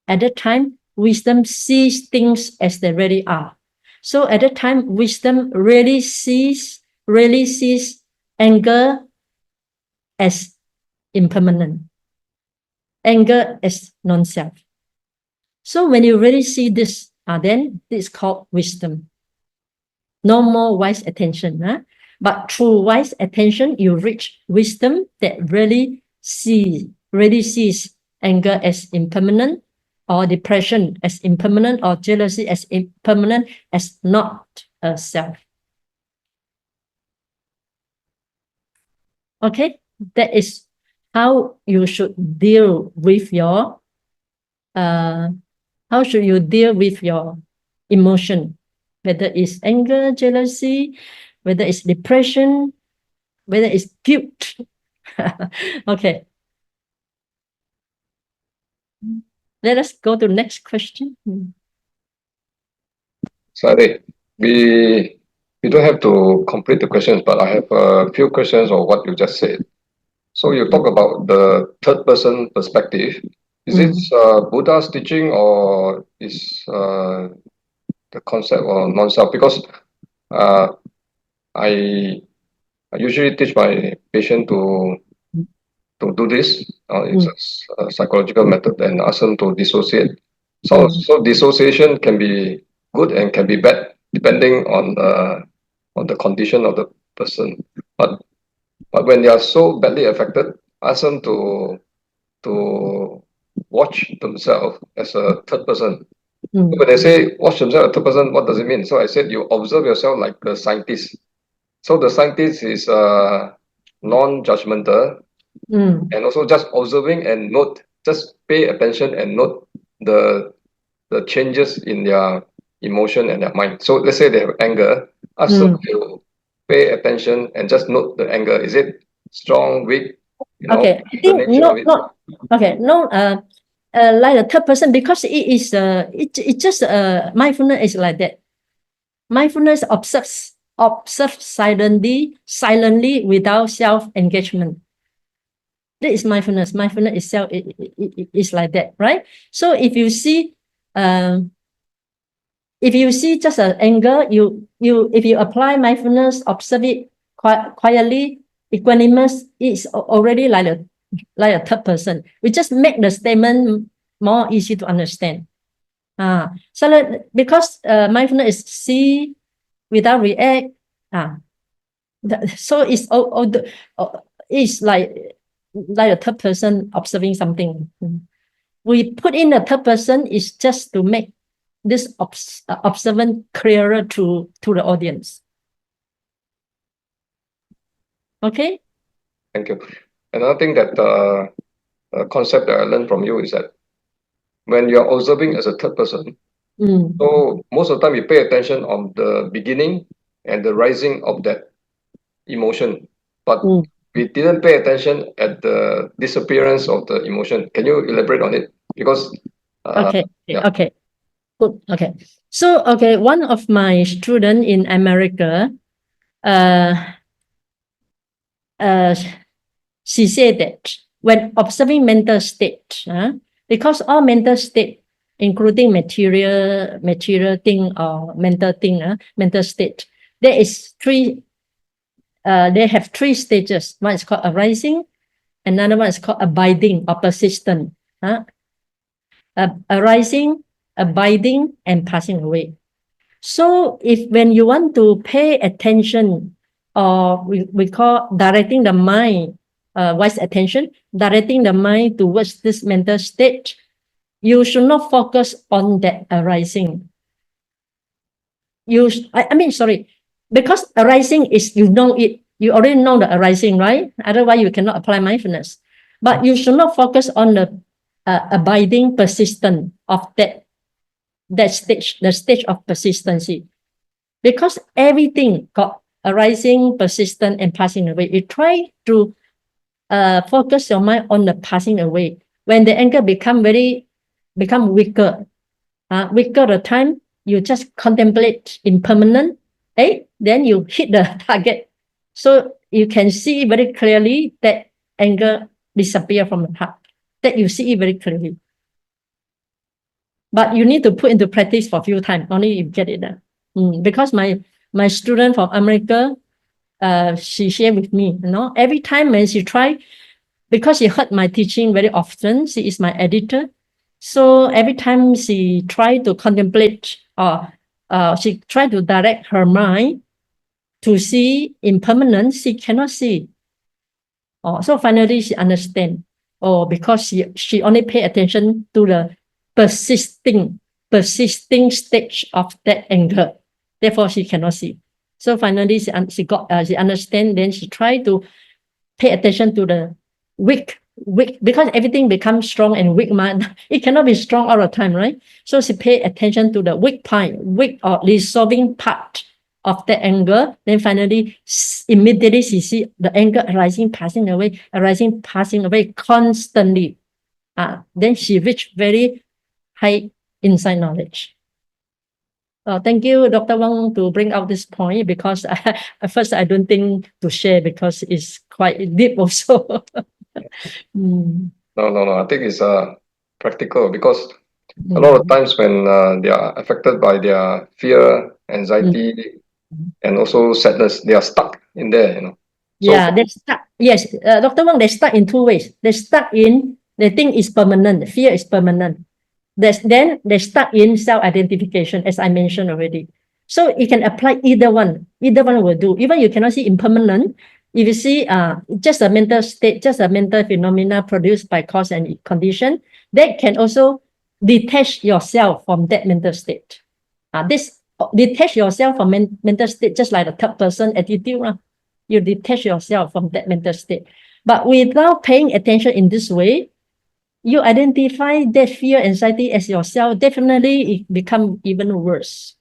At that time, wisdom sees things as they really are. So at that time, wisdom really sees anger as impermanent, anger as non-self. So when you really see this, then this is called wisdom. No more wise attention. But through wise attention, you reach wisdom that really sees anger as impermanent, or depression as impermanent, or jealousy as impermanent, as not a self. Okay, that is how you should deal with your emotion, whether it's anger, jealousy, whether it's depression, whether it's guilt. Okay. Let us go to next question. Sayalay, we don't have to complete the questions, but I have a few questions on what you just said. So you talk about the third person perspective. Is it Buddha's teaching, or is the concept of non-self? Because I usually teach my patient to do this. It's a psychological method, and ask them to dissociate. So dissociation can be good and can be bad depending on the condition of the person. But when they are so badly affected, ask them to watch themselves as a third person. When they say watch themselves as a third person, what does it mean? So I said you observe yourself like the scientist. So the scientist is non-judgmental, and also just observing and note, just pay attention and note the changes in their emotion and their mind. So let's say they have anger, ask them to pay attention and just note the anger. Is it strong, weak? Okay, I think like a third person, because it is it's just mindfulness is like that. Mindfulness observes silently without self-engagement. That is mindfulness. Mindfulness itself is like that, right? So if you see just an anger, if you apply mindfulness, observe it quietly, equanimous, it's already like a third person. We just make the statement more easy to understand. So because mindfulness is see without react. So it's like a third person observing something. We put in a third person is just to make this observant clearer to the audience. Okay. Thank you. Another thing that concept that I learned from you is that when you're observing as a third person, so most of the time you pay attention on the beginning and the rising of that emotion, but we didn't pay attention at the disappearance of the emotion. Can you elaborate on it? Because okay. Good. Okay. So one of my students in America, she said that when observing mental state, because all mental state, including material thing or mental thing, mental state, there is three. They have three stages. One is called arising, another one is called abiding or persistent. Arising, abiding, and passing away. So when you want to pay attention, or we call directing the mind, wise attention, directing the mind towards this mental state, you should not focus on that arising. Sorry, because arising is, you know it, you already know the arising, right? Otherwise, you cannot apply mindfulness. But you should not focus on the abiding persistence of that stage, the stage of persistency. Because everything got arising, persistent, and passing away. You try to focus your mind on the passing away. When the anger become weaker, the time you just contemplate impermanent, then you hit the target. So you can see very clearly that anger disappear from the heart. That you see it very clearly. But you need to put into practice for a few times, only you get it. Because my student from America, she shared with me, every time when she try, because she heard my teaching very often, she is my editor. So every time she try to contemplate, or she try to direct her mind to see impermanence, she cannot see. So finally she understand. Because she only pay attention to the persisting stage of that anger. Therefore, she cannot see. So finally, she understand. Then she try to pay attention to the weak, because everything becomes strong and weak. It cannot be strong all the time, right? So she pay attention to the weak part, weak or resolving part of the anger. Then finally, immediately she see the anger arising, passing away, constantly. Then she reach very high insight knowledge. Thank you, Dr. Wong, to bring out this point, because at first I don't think to share because it's quite deep also. No. I think it's practical, because a lot of times when they are affected by their fear, anxiety, and also sadness, they are stuck in there, So, they're stuck. Yes, Dr. Wong, they're stuck in two ways. They're stuck in, they think it's permanent. Fear is permanent. Then they're stuck in self-identification, as I mentioned already. So you can apply either one. Either one will do. Even you cannot see impermanent. If you see just a mental state, just a mental phenomena produced by cause and condition, that can also detach yourself from that mental state. This detach yourself from mental state, just like the third person attitude. You detach yourself from that mental state. But without paying attention in this way, you identify that fear, anxiety as yourself, definitely it become even worse.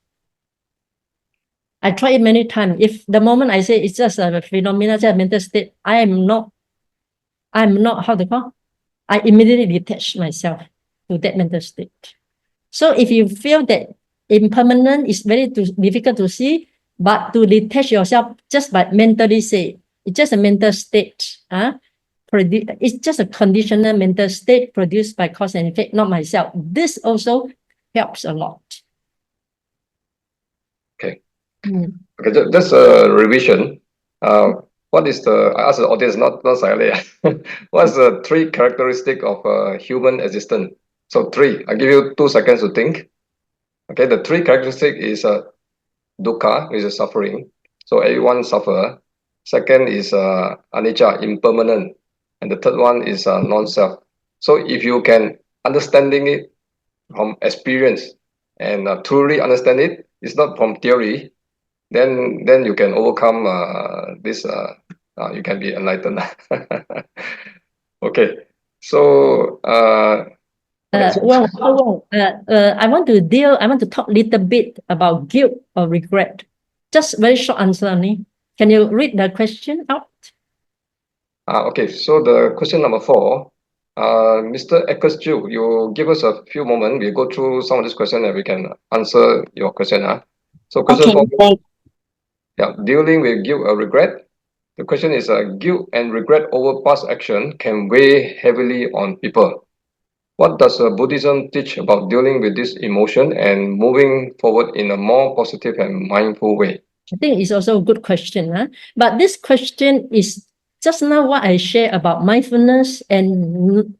I tried it many times. If the moment I say it's just a phenomenon, just a mental state, I'm not, how to call? I immediately detach myself to that mental state. So if you feel that impermanent is very difficult to see, but to detach yourself just by mentally say, it's just a mental state. It's just a conditional mental state produced by cause and effect, not myself. This also helps a lot. Okay, just a revision. What is I ask the audience, not Sayalay. What's the three characteristic of human existence? So three. I give you 2 seconds to think. Okay, the three characteristic is dukkha, which is suffering. So everyone suffer. Second is anicca, impermanent, and the third one is non-self. So if you can understanding it from experience and truly understand it, it's not from theory, then you can overcome this. You can be enlightened. Okay, so Well, I want to talk a little bit about guilt or regret. Just very short answer only. Can you read the question out? Okay, so the question number 4, Mr. Eckers-Ju, you give us a few moments. We'll go through some of this question and we can answer your question. So question 4, dealing with guilt or regret. The question is, guilt and regret over past action can weigh heavily on people. What does Buddhism teach about dealing with this emotion and moving forward in a more positive and mindful way? I think it's also a good question. But this question is just now what I share about mindfulness and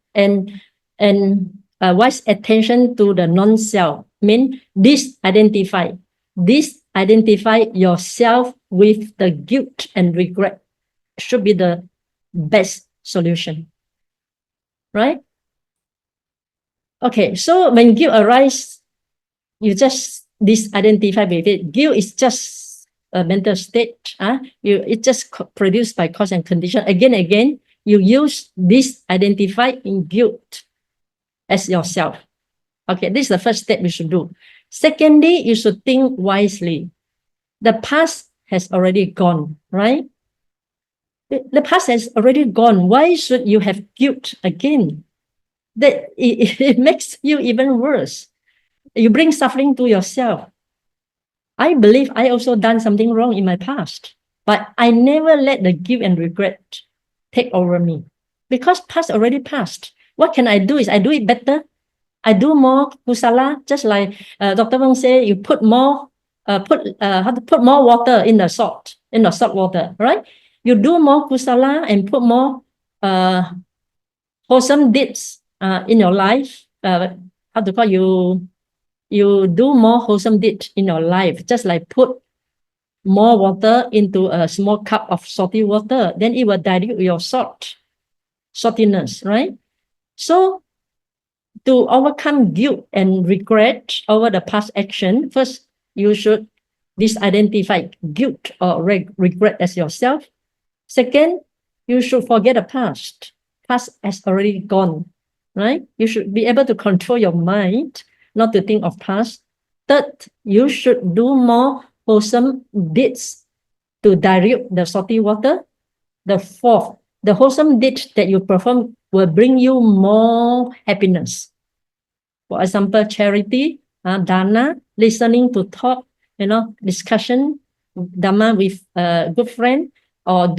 wise attention to the non-self. Disidentify yourself with the guilt and regret should be the best solution, right? Okay, so when guilt arises, you just disidentify with it. Guilt is just a mental state. It's just produced by cause and condition. Again, you use disidentify in guilt as yourself. Okay, this is the first step you should do. Secondly, you should think wisely. The past has already gone, right? The past has already gone. Why should you have guilt again? That it makes you even worse. You bring suffering to yourself. I believe I also done something wrong in my past, but I never let the guilt and regret take over me because past already passed. What can I do is I do it better. I do more kusala, just like Dr. Wong say, you put more, put more water in the salt water, right? You do more kusala and put more wholesome deeds in your life. How to call you do more wholesome deeds in your life, just like put more water into a small cup of salty water, then it will dilute your saltiness, right? So to overcome guilt and regret over the past action, first you should disidentify guilt or regret as yourself. Second, you should forget the past. Past has already gone, right? You should be able to control your mind, not to think of past. Third, you should do more wholesome deeds to dilute the salty water. The fourth, the wholesome deeds that you perform will bring you more happiness. For example, charity, dana, listening to talk, discussion, dhamma with a good friend, or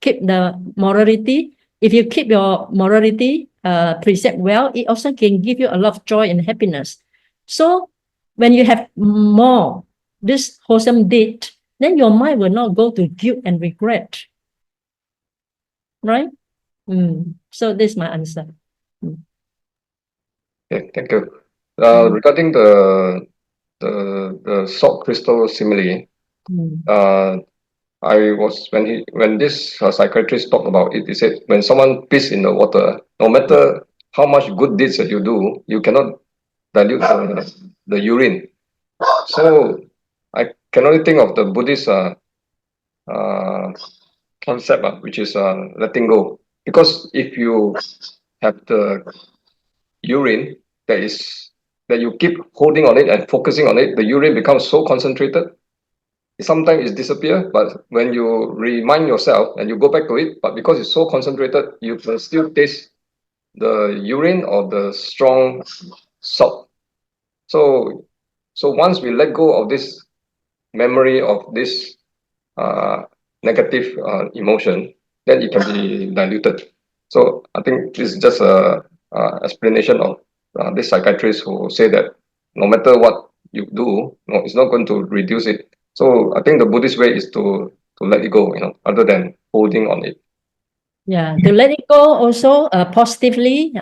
keep the morality. If you keep your morality precept well, it also can give you a lot of joy and happiness. So when you have more this wholesome deed, then your mind will not go to guilt and regret. Right? So this is my answer. Okay, thank you. Regarding the salt crystal simile, when this psychiatrist talked about it, he said when someone piss in the water, no matter how much good deeds that you do, you cannot dilute the urine. So I can only think of the Buddhist concept, which is letting go. Because if you have the urine that you keep holding on it and focusing on it, the urine becomes so concentrated. Sometimes it disappears, but when you remind yourself and you go back to it, but because it's so concentrated, you can still taste the urine or the strong salt. So once we let go of this memory of this negative emotion, then it can be diluted. So I think this is just a explanation of this psychiatrist who say that no matter what you do, it's not going to reduce it. So I think the Buddhist way is to let it go, other than holding on it. Yeah, to let it go also positively,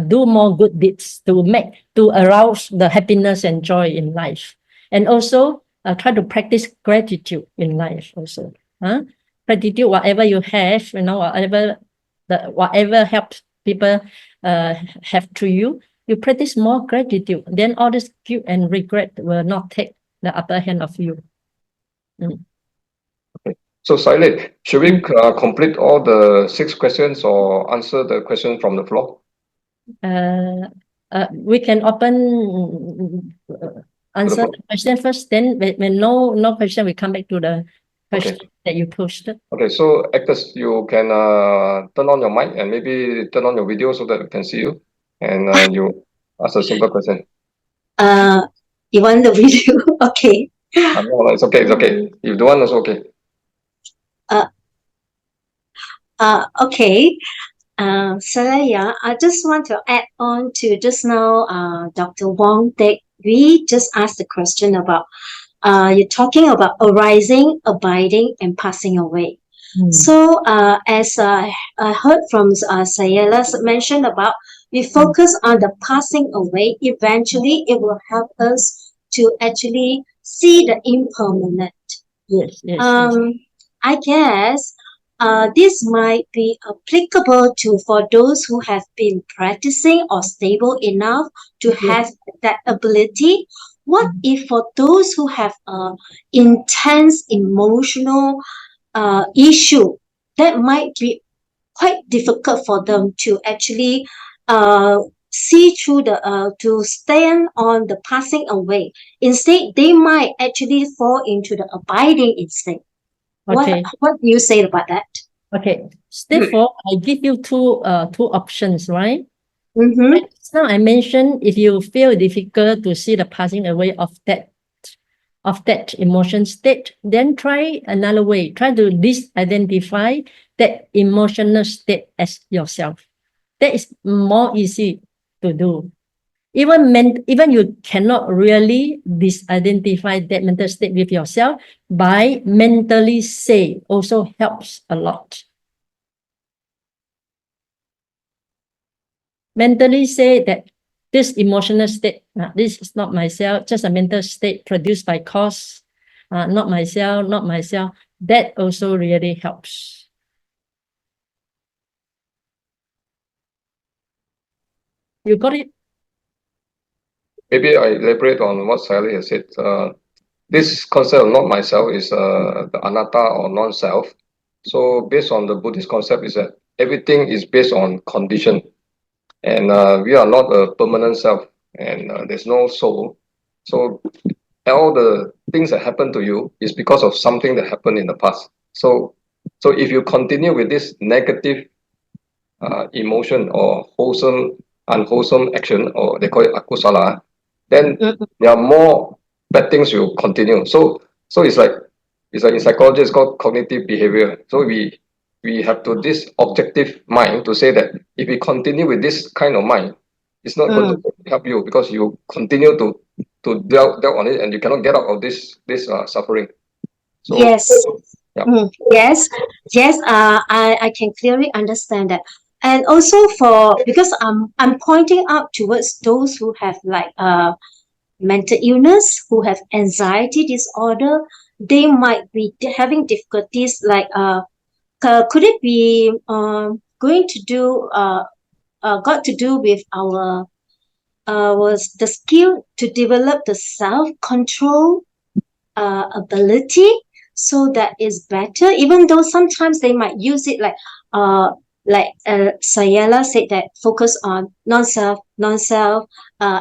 do more good deeds to arouse the happiness and joy in life. And also try to practice gratitude in life also. Gratitude, whatever you have, whatever helps people have to you, you practice more gratitude. Then all this guilt and regret will not take the upper hand of you. Okay. So Sayalay, should we complete all the 6 questions or answer the question from the floor? We can answer the question first. Then when no question, we come back to the question that you posted. Okay, so actors, you can turn on your mic and maybe turn on your video so that we can see you, and you ask a simple question. You want the video? Okay. No, it's okay. It's okay. If the one is okay. Okay. Sayalay, I just want to add on to just now, Dr. Wong, that we just asked the question about you're talking about arising, abiding, and passing away. So as I heard from Sayalay mentioned about, we focus on the passing away. Eventually, it will help us to actually see the impermanent. Yes. I guess this might be applicable to for those who have been practicing or stable enough to have that ability. What if for those who have intense emotional issue, that might be quite difficult for them to actually see through to stand on the passing away. Instead, they might actually fall into the abiding instead. Okay. What do you say about that? Okay. Therefore, I give you two options, right? Mm-hmm. Right. Now I mentioned if you feel difficult to see the passing away of that emotion state, then try another way. Try to disidentify that emotional state as yourself. That is more easy to do. Even you cannot really disidentify that mental state with yourself, by mentally say also helps a lot. Mentally say that this emotional state, this is not myself, just a mental state produced by cause, not myself, not myself. That also really helps. You got it? Maybe I elaborate on what Sayalay has said. This concept of not myself is the anatta or non-self. So based on the Buddhist concept is that everything is based on condition, and we are not a permanent self, and there's no soul. So all the things that happen to you is because of something that happened in the past. So if you continue with this negative emotion or unwholesome action, or they call it akusala, then there are more bad things will continue. So it's like in psychology it's called cognitive behavior. So we have to this objective mind to say that if we continue with this kind of mind, it's not going to help you, because you continue to dwell on it, and you cannot get out of this suffering. So Yes. yeah. Yes. I can clearly understand that. And also because I'm pointing out towards those who have like mental illness, who have anxiety disorder, they might be having difficulties like could it be going to do got to do with our was the skill to develop the self-control ability, so that is better, even though sometimes they might use it like Sayalay said, that focus on non-self,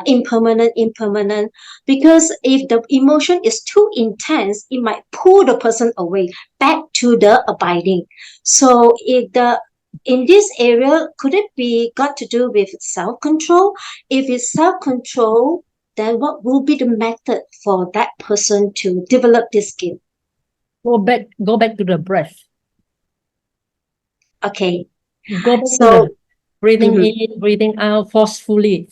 impermanent, because if the emotion is too intense, it might pull the person away back to the abiding. So in this area, could it be got to do with self-control? If it's self-control, then what will be the method for that person to develop this skill? Go back to the breath. Okay. Go back to So the breathing in, breathing out forcefully.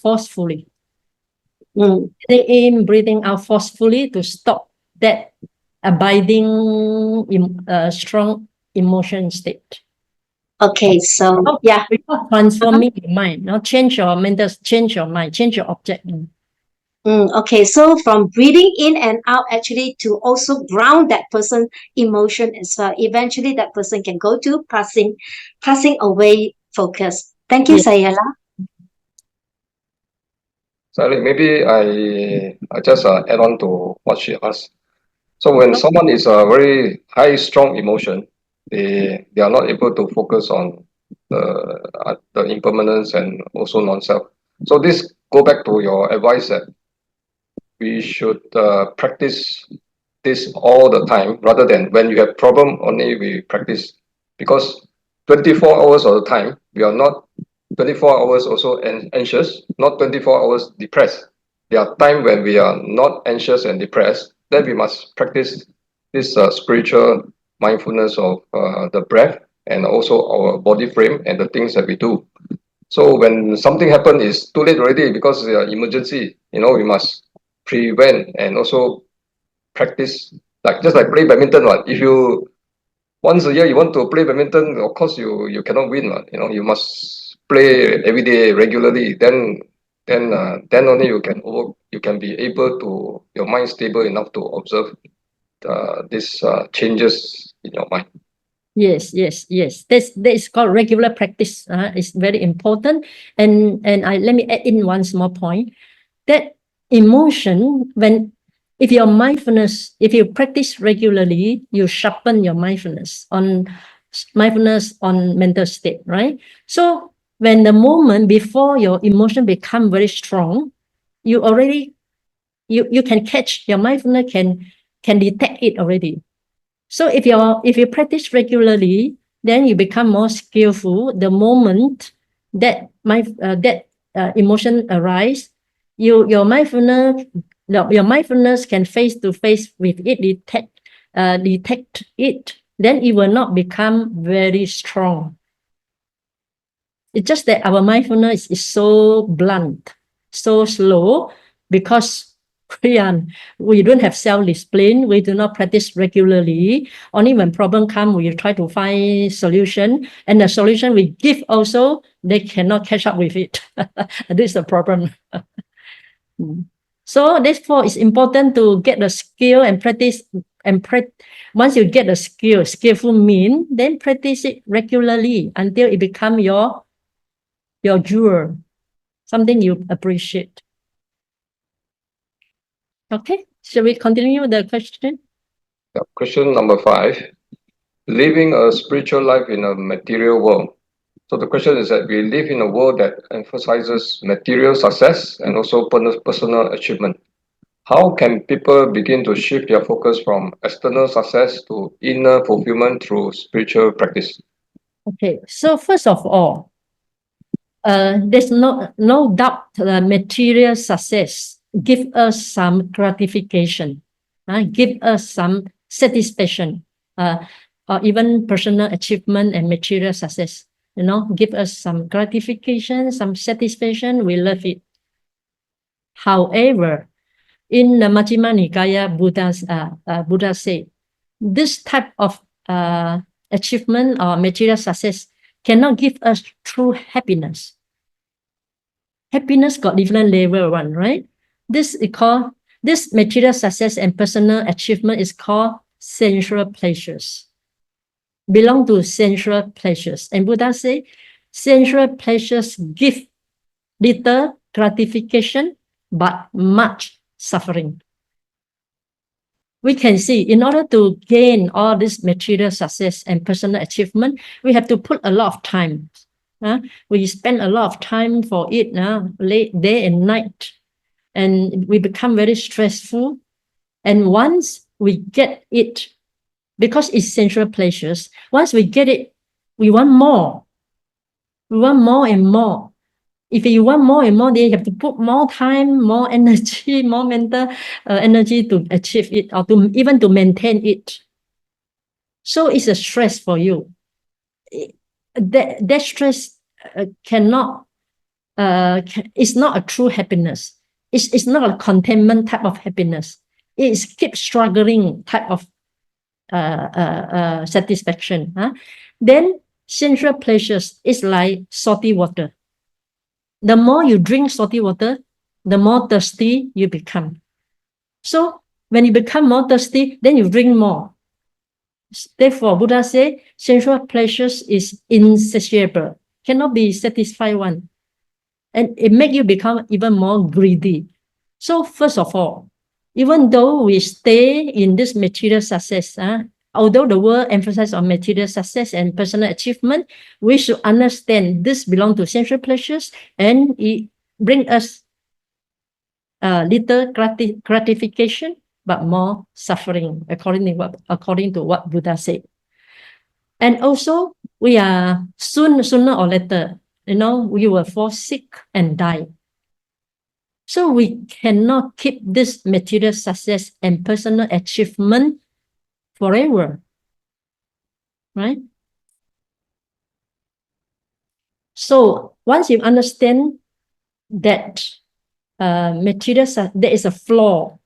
Breathing in, breathing out forcefully to stop that abiding strong emotion state. okay, so yeah. Without transforming your mind, change your mental, change your mind, change your object. Okay, so from breathing in and out, actually to also ground that person emotion as well. Eventually that person can go to passing away focus. Thank you, Yes. Sayalay. Sally, maybe I just add on to what she asked. So when someone is a very high, strong emotion, they are not able to focus on the impermanence and also non-self. So this go back to your advice that we should practice this all the time, rather than when you have problem only we practice, because 24 hours of the time we are not 24 hours also anxious, not 24 hours depressed. There are times when we are not anxious and depressed, then we must practice this spiritual mindfulness of the breath, and also our body frame and the things that we do. So when something happens, it's too late already, because emergency, we must prevent and also practice, like just like play badminton. If you once a year you want to play badminton, of course you cannot win. You must play every day regularly. Then only you can be able to, your mind stable enough to observe these changes in your mind. Yes. That is called regular practice. It's very important. And let me add in one small point. That emotion, if you practice regularly, you sharpen your mindfulness on mental state, right? So when the moment before your emotion become very strong, you can catch, your mindfulness can detect it already. So if you practice regularly, then you become more skillful. The moment that emotion arise, your mindfulness can face to face with it, detect it. Then it will not become very strong. It's just that our mindfulness is so blunt, so slow, because we don't have self-discipline. We do not practice regularly. Only when problem come, we try to find solution. And the solution we give also, they cannot catch up with it. This is the problem. So therefore, it's important to get the skill and practice. Once you get the skillful mean, then practice it regularly until it become your jewel, something you appreciate. Okay, shall we continue the question? Question number 5. Living a spiritual life in a material world. So the question is that we live in a world that emphasizes material success and also personal achievement. How can people begin to shift their focus from external success to inner fulfillment through spiritual practice? Okay, so first of all, there's no doubt the material success give us some gratification, give us some satisfaction, or even personal achievement and material success, give us some gratification, some satisfaction. We love it. However, in the Majjhima Nikaya, Buddha said, this type of achievement or material success cannot give us true happiness. Happiness got different level one, right? This material success and personal achievement is called sensual pleasures. Belong to sensual pleasures. And Buddha say, sensual pleasures give little gratification, but much suffering. We can see, in order to gain all this material success and personal achievement, we have to put a lot of time. We spend a lot of time for it, late day and night, and we become very stressful. And once we get it, because it's sensual pleasures, once we get it, we want more. We want more and more. If you want more and more, then you have to put more time, more energy, more mental energy to achieve it, or even to maintain it. So it's a stress for you. That stress it's not a true happiness. It's not a contentment type of happiness. It's keep struggling type of satisfaction. Then sensual pleasures is like salty water. The more you drink salty water, the more thirsty you become. So when you become more thirsty, then you drink more. Therefore, Buddha said, sensual pleasures is insatiable, cannot be satisfied one. And it makes you become even more greedy. So first of all, even though we stay in this material success, although the world emphasizes on material success and personal achievement, we should understand this belongs to sensual pleasures and it brings us little gratification, but more suffering, according to what Buddha said. And also, we are sooner or later, we will fall sick and die. So we cannot keep this material success and personal achievement forever, right? So once you understand that there is a flaw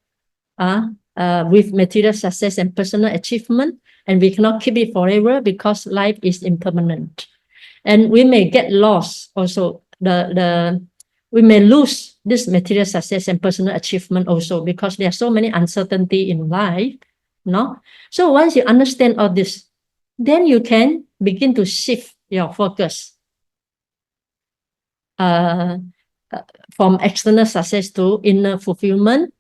with material success and personal achievement, and we cannot keep it forever because life is impermanent, and we may get lost also. We may lose this material success and personal achievement also because there are so many uncertainty in life. So once you understand all this, then you can begin to shift your focus from external success to inner fulfillment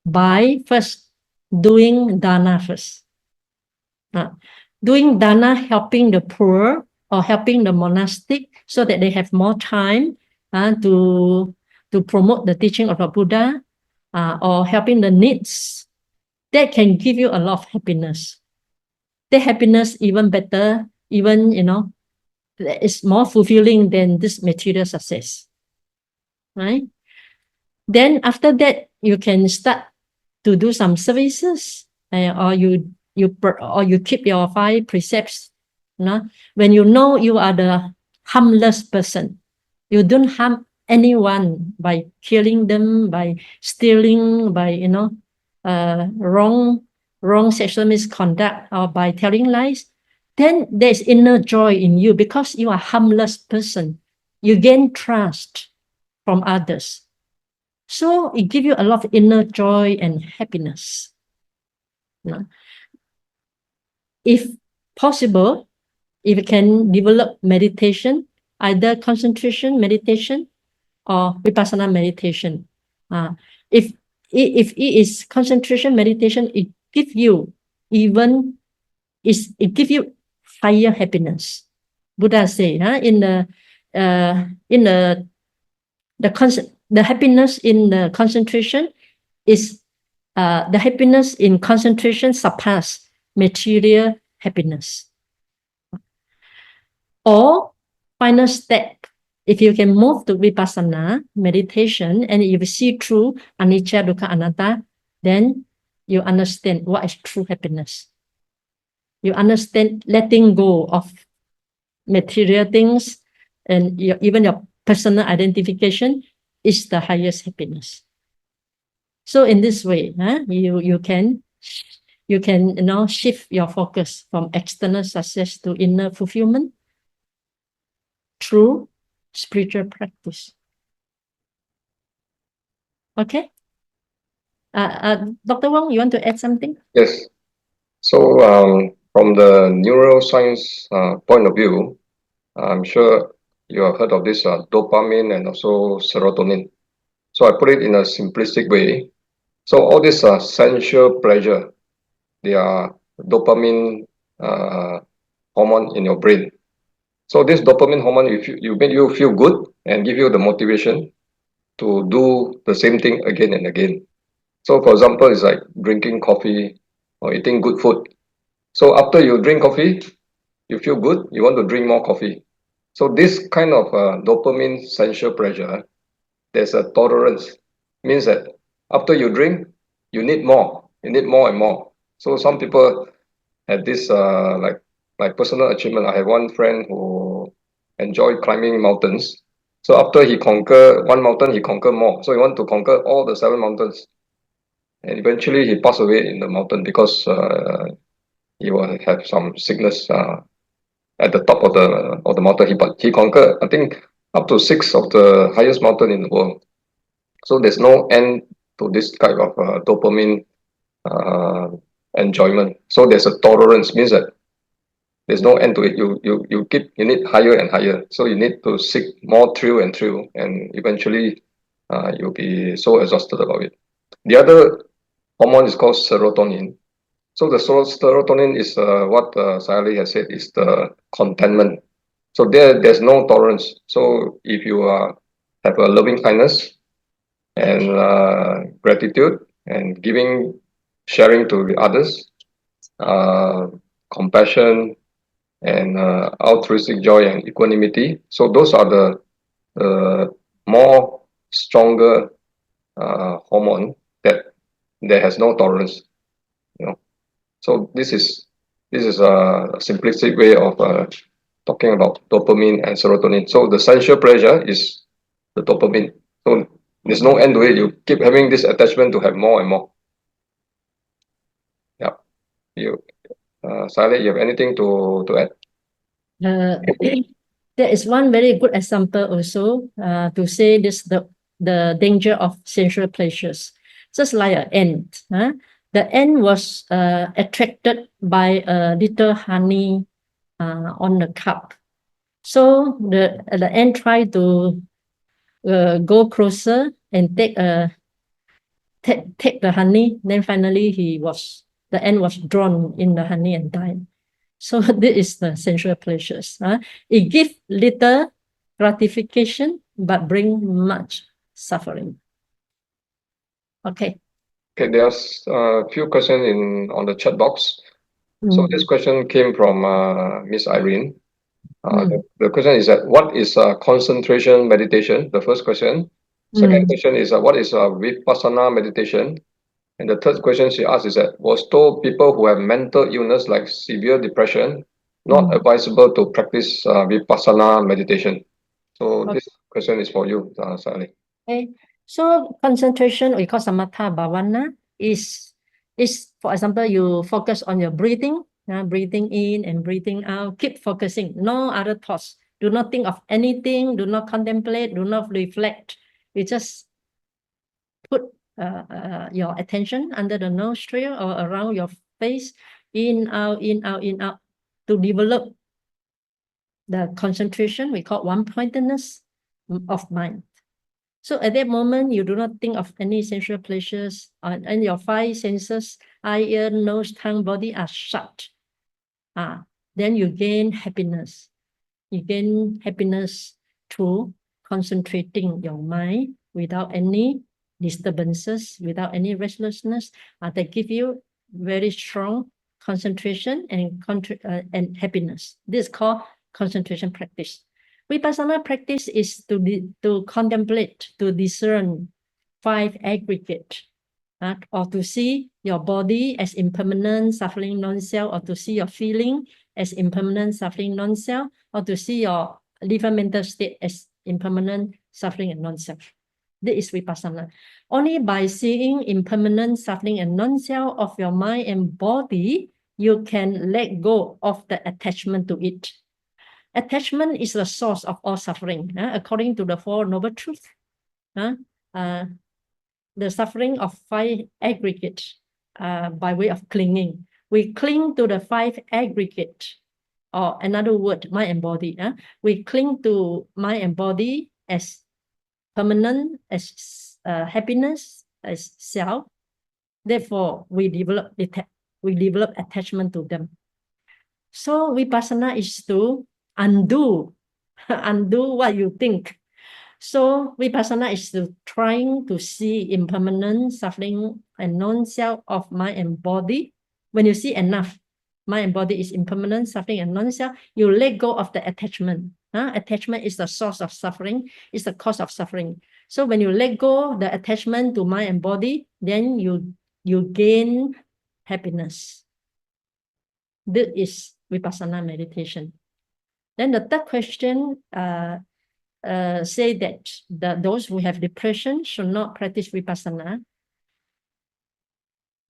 by first doing dana first. Doing dana, helping the poor or helping the monastic so that they have more time to promote the teaching of the Buddha, or helping the needs, that can give you a lot of happiness. The happiness even better, even, it's more fulfilling than this material success, right? Then after that, you can start to do some services, or you keep your 5 precepts. When you know you are the harmless person, you don't harm anyone by killing them, by stealing, by wrong sexual misconduct, or by telling lies. Then there's inner joy in you because you are a harmless person. You gain trust from others. So it gives you a lot of inner joy and happiness. If possible, if you can develop meditation, either concentration meditation or vipassana meditation. If it is concentration meditation, it gives you higher happiness. Buddha say, the happiness in the concentration is the happiness in concentration surpass material happiness. Or final step, if you can move to vipassana meditation and if you see through anicca, dukkha, anatta, then you understand what is true happiness. You understand letting go of material things and even your personal identification is the highest happiness. So in this way, you can shift your focus from external success to inner fulfillment through spiritual practice. Okay. Dr. Wong, you want to add something? Yes. So from the neuroscience point of view, I'm sure you have heard of this dopamine and also serotonin. So I put it in a simplistic way. So all this sensual pleasure, they are dopamine hormone in your brain. So this dopamine hormone, you make you feel good and give you the motivation to do the same thing again and again. So for example, it's like drinking coffee or eating good food. So after you drink coffee, you feel good, you want to drink more coffee. So this kind of dopamine sensual pleasure, there's a tolerance. Means that after you drink, you need more and more. So some people have this like personal achievement. I have one friend who enjoyed climbing mountains. So after he conquer one mountain, he conquer more. So he want to conquer all the 7 mountains. And eventually he passed away in the mountain because he will have some sickness at the top of the mountain. He conquered, I think, up to 6 of the highest mountain in the world. So there's no end to this kind of dopamine enjoyment. So there's a tolerance, means that there's no end to it. You need higher and higher. So you need to seek more thrill, and eventually you'll be so exhausted about it. The other hormone is called serotonin. So the serotonin is what Sayalay has said is the contentment. So there's no tolerance. So if you have a loving kindness and gratitude and giving, sharing to the others, compassion and altruistic joy and equanimity. So those are the more stronger hormone that has no tolerance. So this is a simplistic way of talking about dopamine and serotonin. So the sensual pleasure is the dopamine. So there's no end to it. You keep having this attachment to have more and more. Yeah. Sayalay, you have anything to add? There is one very good example also to say this the danger of sensual pleasures. Just like an ant. The ant was attracted by a little honey on the cup. So the ant tried to go closer and take the honey. Then finally the ant was drawn in the honey and died. So this is the sensual pleasures. It gives little gratification but bring much suffering. Okay. Okay, there's a few questions on the chat box. So this Mm. question came from Miss Irene. Mm. The question is that what is concentration meditation? The first question. Second question is what is vipassana meditation? And the third question she asked is that was told people who have mental illness like severe depression not advisable to practice vipassana meditation. So this question is for you, Sayalay. Okay. So concentration, we call samatha bhavana, is for example, you focus on your breathing, breathing in and breathing out. Keep focusing, no other thoughts. Do not think of anything. Do not contemplate. Do not reflect. You just put your attention under the nostril or around your face, in, out, in, out, in, out, to develop the concentration. We call one-pointedness of mind. So at that moment, you do not think of any sensual pleasures, and your five senses, eye, ear, nose, tongue, body are shut. Then you gain happiness. You gain happiness through concentrating your mind without any disturbances, without any restlessness. That give you very strong concentration and happiness. This is called concentration practice. Vipassana practice is to contemplate, to discern five aggregate, or to see your body as impermanent, suffering, non-self, or to see your feeling as impermanent, suffering, non-self, or to see your liver mental state as impermanent, suffering, and non-self. This is vipassana. Only by seeing impermanent, suffering, and non-self of your mind and body, you can let go of the attachment to it. Attachment is the source of all suffering, according to the Four Noble Truths. The suffering of five aggregate by way of clinging. We cling to the five aggregate, or another word, mind and body. We cling to mind and body as permanent, as happiness, as self. Therefore, we develop attachment to them. So vipassana is to undo what you think. So vipassana is to trying to see impermanent, suffering, and non-self of mind and body. When you see enough, mind and body is impermanent, suffering, and non-self, you let go of the attachment. Attachment is the source of suffering, is the cause of suffering. So when you let go the attachment to mind and body, then you gain happiness. This is vipassana meditation. Then the third question say that those who have depression should not practice vipassana.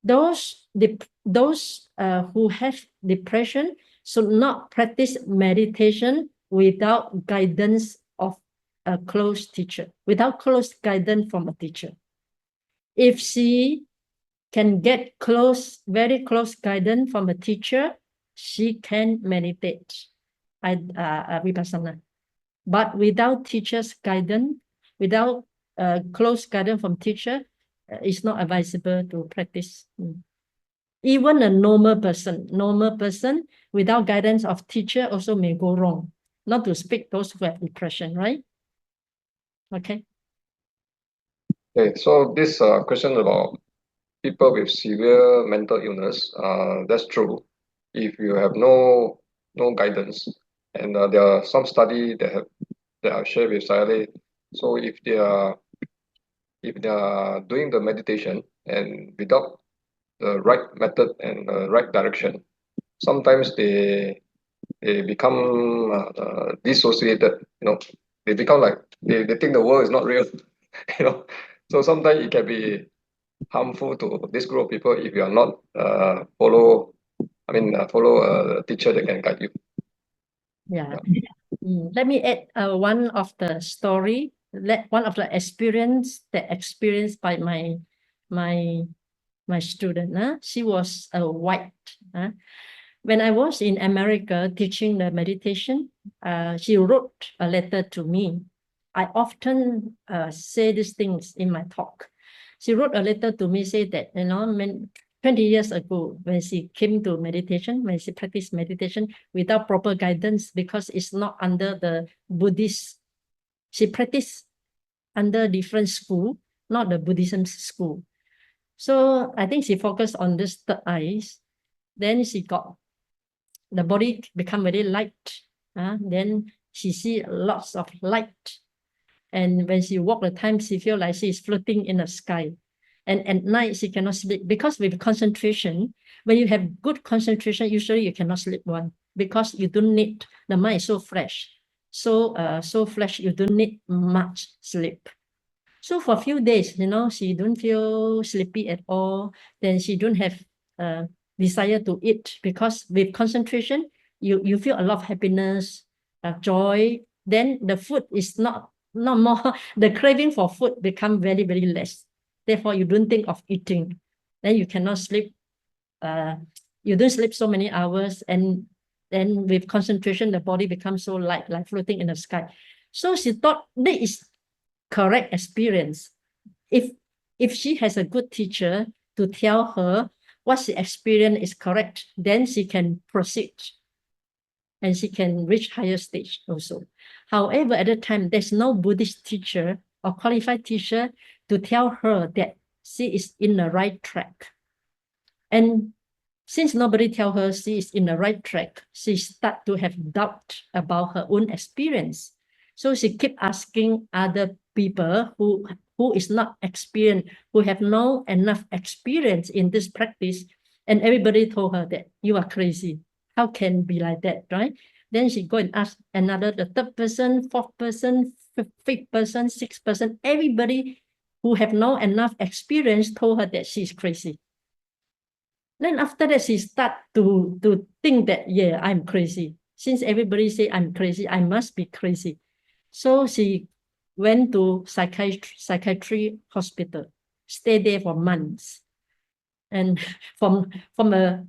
Those who have depression should not practice meditation without guidance of a close teacher, without close guidance from a teacher. If she can get very close guidance from a teacher, she can meditate vipassana. But without teacher's guidance, without close guidance from teacher, it's not advisable to practice. Even a normal person without guidance of teacher also may go wrong. Not to speak those who have depression, right? Okay. Okay, so this question about people with severe mental illness, that's true. If you have no guidance, and there are some study that I've shared with Sayalay. So if they are doing the meditation and without the right method and the right direction, sometimes they become dissociated. They become like they think the world is not real. So sometimes it can be harmful to this group of people if you are not follow a teacher that can guide you. Yeah. Let me add one of the story. One of the experienced by my student. She was a white. When I was in America teaching the meditation, she wrote a letter to me. I often say these things in my talk. She wrote a letter to me, say that, 20 years ago, when she came to meditation, when she practiced meditation without proper guidance, because it's not under the Buddhist, she practiced under different school, not the Buddhism school. So I think she focused on this third eyes. Then she got, the body become very light. Then she see lots of light. And when she walk the time, she feel like she's floating in the sky. And at night, she cannot sleep because with concentration, when you have good concentration, usually you cannot sleep well because you don't need, the mind is so fresh. So fresh, you don't need much sleep. So for a few days, she don't feel sleepy at all. Then she don't have desire to eat because with concentration, you feel a lot of happiness, joy. Then the food is not more, the craving for food become very, very less. Therefore, you don't think of eating. Then you cannot sleep. You don't sleep so many hours. And then with concentration, the body becomes so light, like floating in the sky. So she thought this is correct experience. If she has a good teacher to tell her what she experienced is correct, then she can proceed and she can reach higher stage also. However, at the time, there's no Buddhist teacher or qualified teacher to tell her that she is in the right track. And since nobody tell her she is in the right track, she start to have doubt about her own experience. So she keep asking other people who is not experienced, who have no enough experience in this practice, and everybody told her that you are crazy. How can be like that, right? Then she go and ask another, the third person, fourth person, fifth person, sixth person. Everybody who have no enough experience told her that she's crazy. Then after that, she start to think that, yeah, I'm crazy. Since everybody say I'm crazy, I must be crazy. So she went to psychiatry hospital, stayed there for months. And from a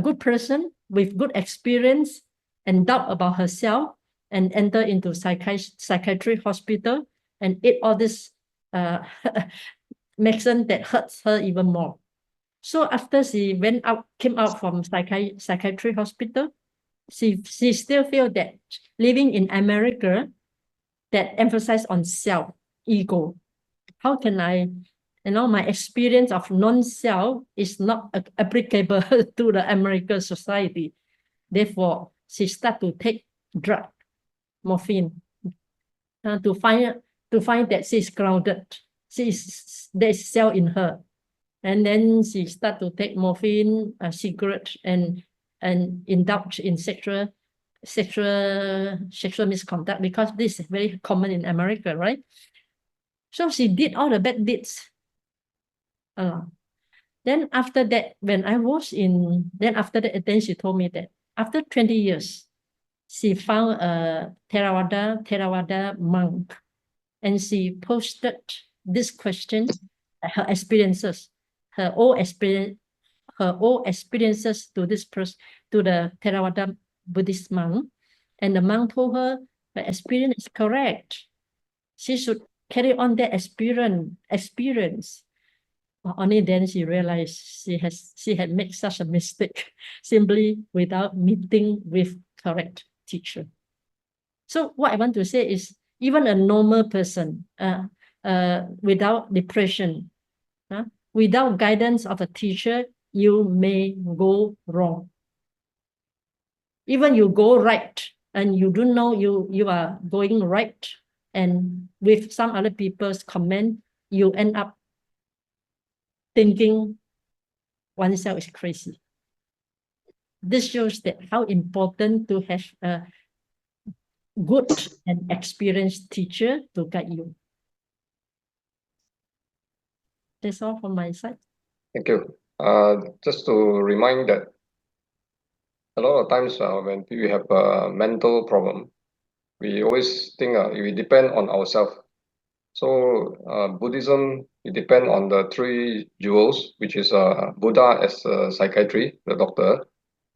good person with good experience and doubt about herself, and enter into psychiatry hospital and eat all this medicine that hurts her even more. So after she came out from psychiatry hospital, she still feel that living in America that emphasize on self, ego. How can I, my experience of non-self is not applicable to the American society. Therefore, she start to take drug, morphine, to find that she's grounded. There's self in her. And then she start to take morphine, cigarette, and indulge in sexual misconduct, because this is very common in America, right? So she did all the bad deeds. Then after that, when I was then she told me that after 20 years, she found a Theravada monk, and she posted this question, her experiences, her old experiences to this person, to the Theravada Buddhist monk, and the monk told her her experience is correct. She should carry on that experience. Only then she realized she had made such a mistake simply without meeting with correct teacher. So what I want to say is, even a normal person, without depression, without guidance of a teacher, you may go wrong. Even you go right and you don't know you are going right, and with some other people's comment, you end up thinking oneself is crazy. This shows that how important to have a good and experienced teacher to guide you. That's all from my side. Thank you. Just to remind that a lot of times when we have a mental problem, we always think we depend on ourselves So Buddhism, it depends on the three jewels, which is Buddha as a psychiatry, the doctor,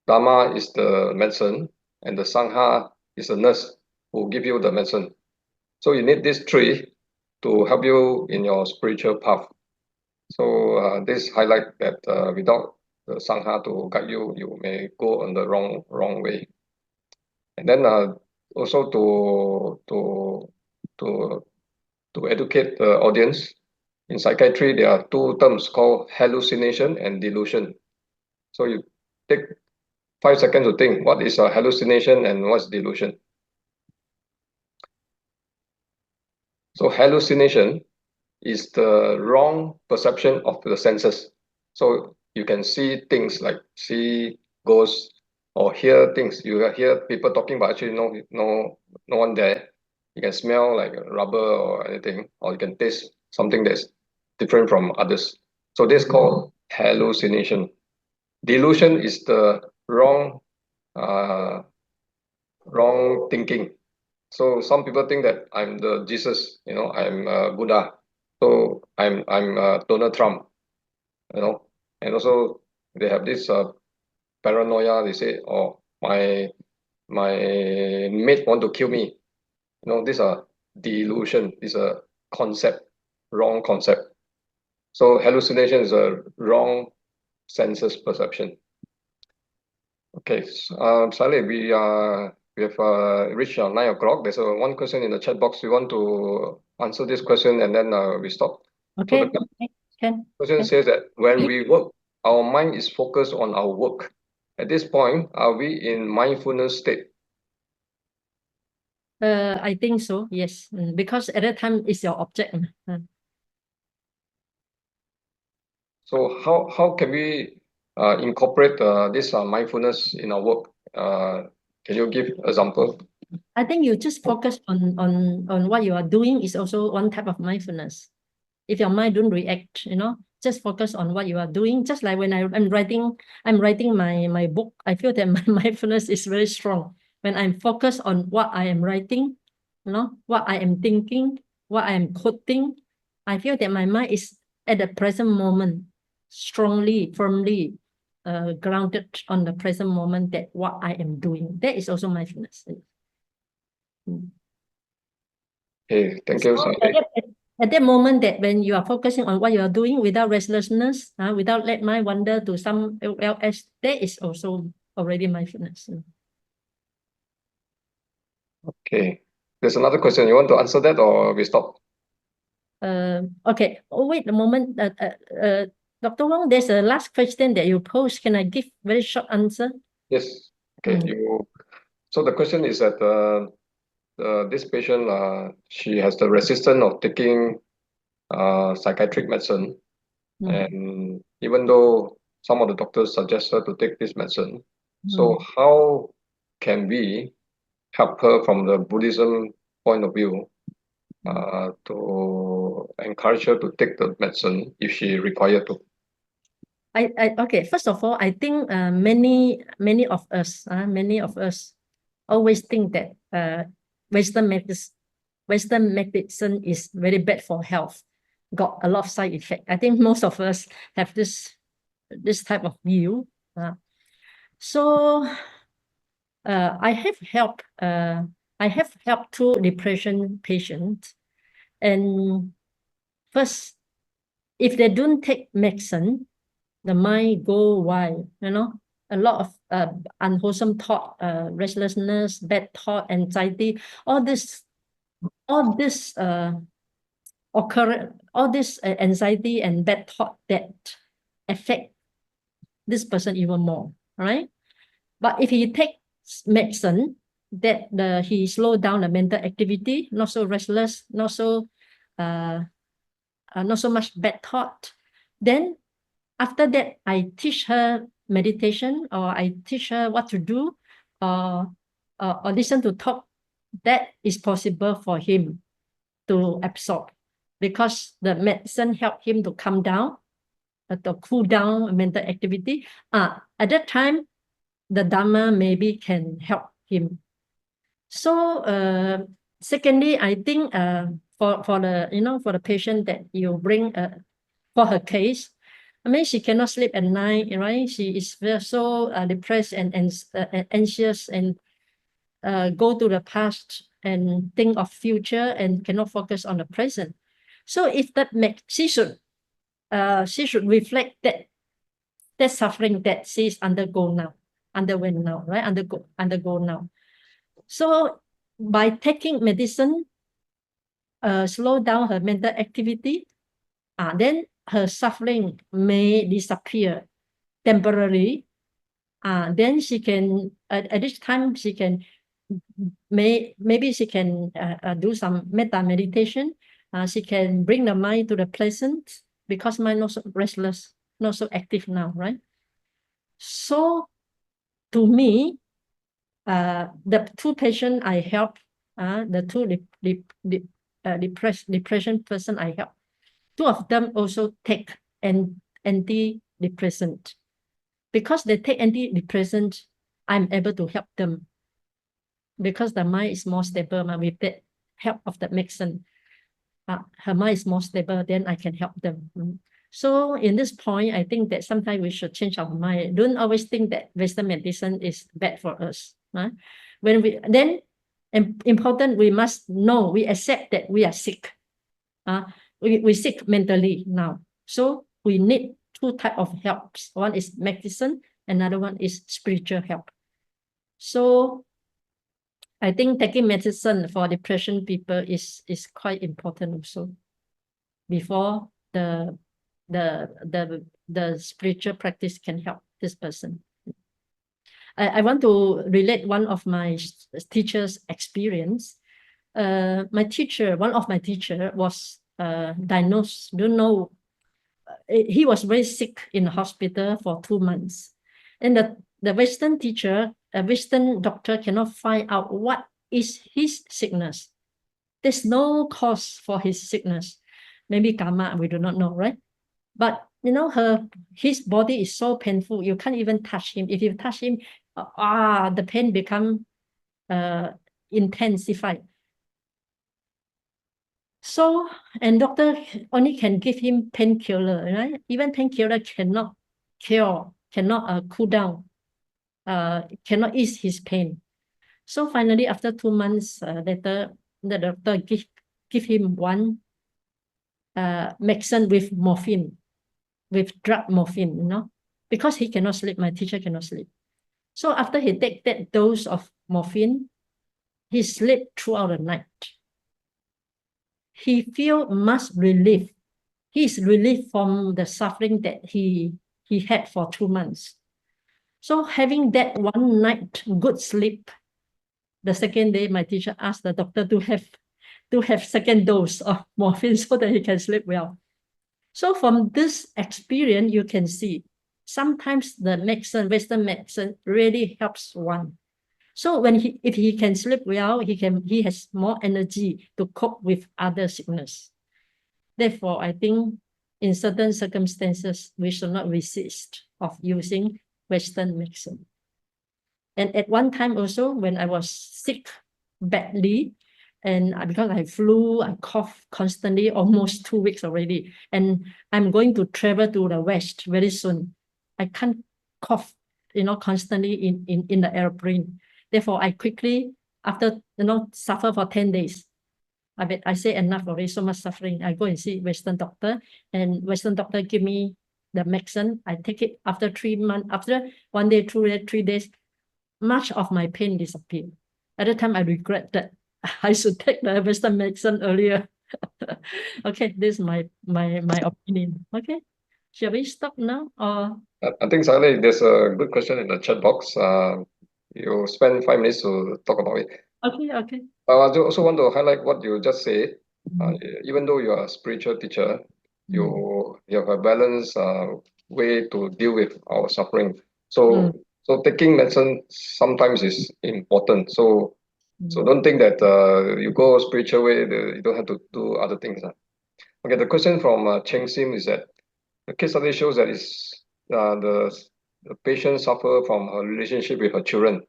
Dharma is the medicine, and the Sangha is the nurse who give you the medicine. So you need these three to help you in your spiritual path. So this highlight that without the Sangha to guide you, you may go on the wrong way. And then also to educate the audience, in psychiatry there are two terms called hallucination and delusion. So you take 5 seconds to think what is a hallucination and what's delusion. So hallucination is the wrong perception of the senses. So you can see things like see ghosts or hear things. You hear people talking, but actually no one there. You can smell like rubber or anything, or you can taste something that's different from others. So this is called hallucination. Delusion is the wrong thinking. So some people think that I'm the Jesus, I'm Buddha. So I'm Donald Trump, and also they have this paranoia. They say, oh, my mate want to kill me. These are delusion. These are wrong concept. So hallucination is a wrong senses perception. Okay, Sayalay, we have reached 9 o'clock. There's one question in the chat box. We want to answer this question and then we stop. Okay, So the can. question says that when we work, our mind is focused on our work. At this point, are we in mindfulness state? I think so, yes. Because at that time it's your object. So how can we incorporate this mindfulness in our work? Can you give example? I think you just focus on what you are doing is also one type of mindfulness. If your mind don't react, just focus on what you are doing. Just like when I'm writing my book, I feel that my mindfulness is very strong. When I'm focused on what I am writing, what I am thinking, what I am quoting, I feel that my mind is at the present moment, strongly, firmly grounded on the present moment, that what I am doing. That is also mindfulness. Okay, thank you, So Sayalay. at that moment, that when you are focusing on what you are doing without restlessness, without let mind wander to somewhere else, that is also already mindfulness. Okay, there's another question. You want to answer that or we stop? Okay. Oh, wait a moment. Dr. Wong, there's a last question that you posed. Can I give very short answer? Yes. Okay. So the question is that this patient, she has the resistance of taking psychiatric medicine, and even though some of the doctors suggest her to take this medicine, so how can we help her from the Buddhism point of view to encourage her to take the medicine if she required to? Okay. First of all, I think many of us always think that Western medicine is very bad for health, got a lot of side effect. I think most of us have this type of view. So I have helped 2 depression patients, and first, if they don't take medicine, the mind go wild, a lot of unwholesome thought, restlessness, bad thought, anxiety, all this anxiety and bad thought that affect this person even more, right? But if he takes medicine, that he slow down the mental activity, not so restless, not so much bad thought, then after that, I teach her meditation, or I teach her what to do, or listen to talk. That is possible for him to absorb, because the medicine help him to calm down, to cool down mental activity. At that time, the Dharma maybe can help him. So secondly, I think for the for the patient that you bring for her case. I mean, she cannot sleep at night, right? She is so depressed and anxious and go to the past and think of future and cannot focus on the present. So if that makes she should reflect that suffering that she's underwent now, right? Undergo now. So by taking medicine, slow down her mental activity, then her suffering may disappear temporarily. Then she can at this time she can maybe she can do some metta meditation. She can bring the mind to the present because mind not so restless, not so active now, right? So to me, the two patients I help, the two depression person I help, two of them also take an antidepressant. Because they take antidepressant, I'm able to help them because the mind is more stable with the help of the medicine. Her mind is more stable, then I can help them. So in this point, I think that sometimes we should change our mind. Don't always think that Western medicine is bad for us. When we then important, we must know, we accept that we are sick. We sick mentally now. So we need two types of helps. One is medicine, another one is spiritual help. So I think taking medicine for depression people is quite important also. Before the spiritual practice can help this person. I want to relate one of my teacher's experience. One of my teacher was diagnosed, don't know, he was very sick in the hospital for 2 months. And the Western teacher, a Western doctor cannot find out what is his sickness. There's no cause for his sickness. Maybe karma, we do not know, right? But his body is so painful, you can't even touch him. If you touch him, the pain become intensified. So, and doctor only can give him painkiller, right? Even painkiller cannot cure, cannot cool down, cannot ease his pain. So finally, after 2 months later, the doctor give him one medicine with morphine, with drug morphine, because he cannot sleep. My teacher cannot sleep. So after he take that dose of morphine, he sleep throughout the night. He feel much relief. He's relieved from the suffering that he had for 2 months. So having that one night good sleep, the second day, my teacher asked the doctor to have second dose of morphine so that he can sleep well. So from this experience, you can see sometimes the medicine, Western medicine, really helps one. So if he can sleep well, he has more energy to cope with other sickness. Therefore, I think in certain circumstances, we should not resist of using Western medicine. And at one time also, when I was sick badly, and because I flu, I cough constantly, almost 2 weeks already, and I'm going to travel to the West very soon. I can't cough, constantly in the airplane. Therefore, I quickly, after, suffer for 10 days. I say enough already, so much suffering. I go and see Western doctor, and Western doctor give me the medicine. I take it after 3 months, after 1 day, 2 days, 3 days, much of my pain disappeared. At the time, I regret that I should take the Western medicine earlier. Okay, this is my opinion. Okay, shall we stop now? Or I think, Sayalay, there's a good question in the chat box. You spend 5 minutes to talk about it. okay. I also want to highlight what you just said. Even though you are a spiritual teacher, you have a balanced way to deal with our suffering. So taking medicine sometimes is important. So don't think that you go spiritual way, you don't have to do other things. Okay, the question from Cheng Sim is that the case study shows that the patient suffer from her relationship with her children.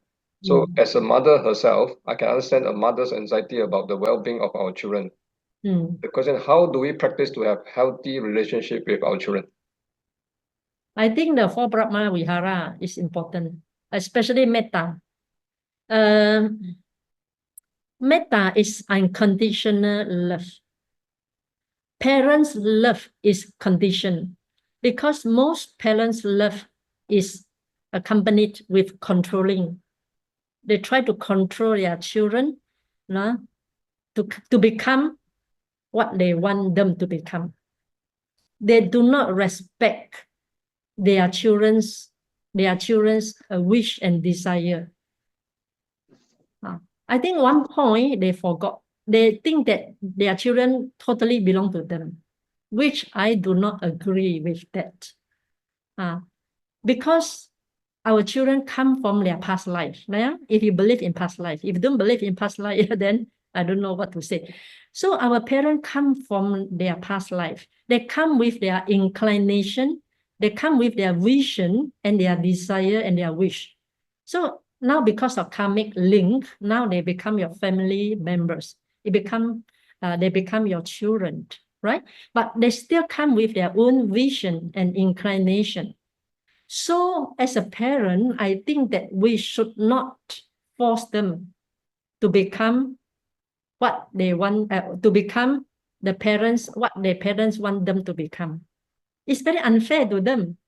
So as a mother herself, I can understand a mother's anxiety about the well-being of our children. The question, how do we practice to have healthy relationship with our children? I think the 4 Brahma Vihara is important, especially metta. Metta is unconditional love. Parents' love is conditioned because most parents' love is accompanied with controlling. They try to control their children, to become what they want them to become. They do not respect their children's wish and desire. I think one point they forgot. They think that their children totally belong to them, which I do not agree with that. Because our children come from their past life. If you believe in past life, if you don't believe in past life, then I don't know what to say. So our parents come from their past life. They come with their inclination. They come with their vision and their desire and their wish. So now because of karmic link, now they become your family members. They become your children, right? But they still come with their own vision and inclination. So as a parent, I think that we should not force them to become what they want, to become what their parents want them to become. It's very unfair to them.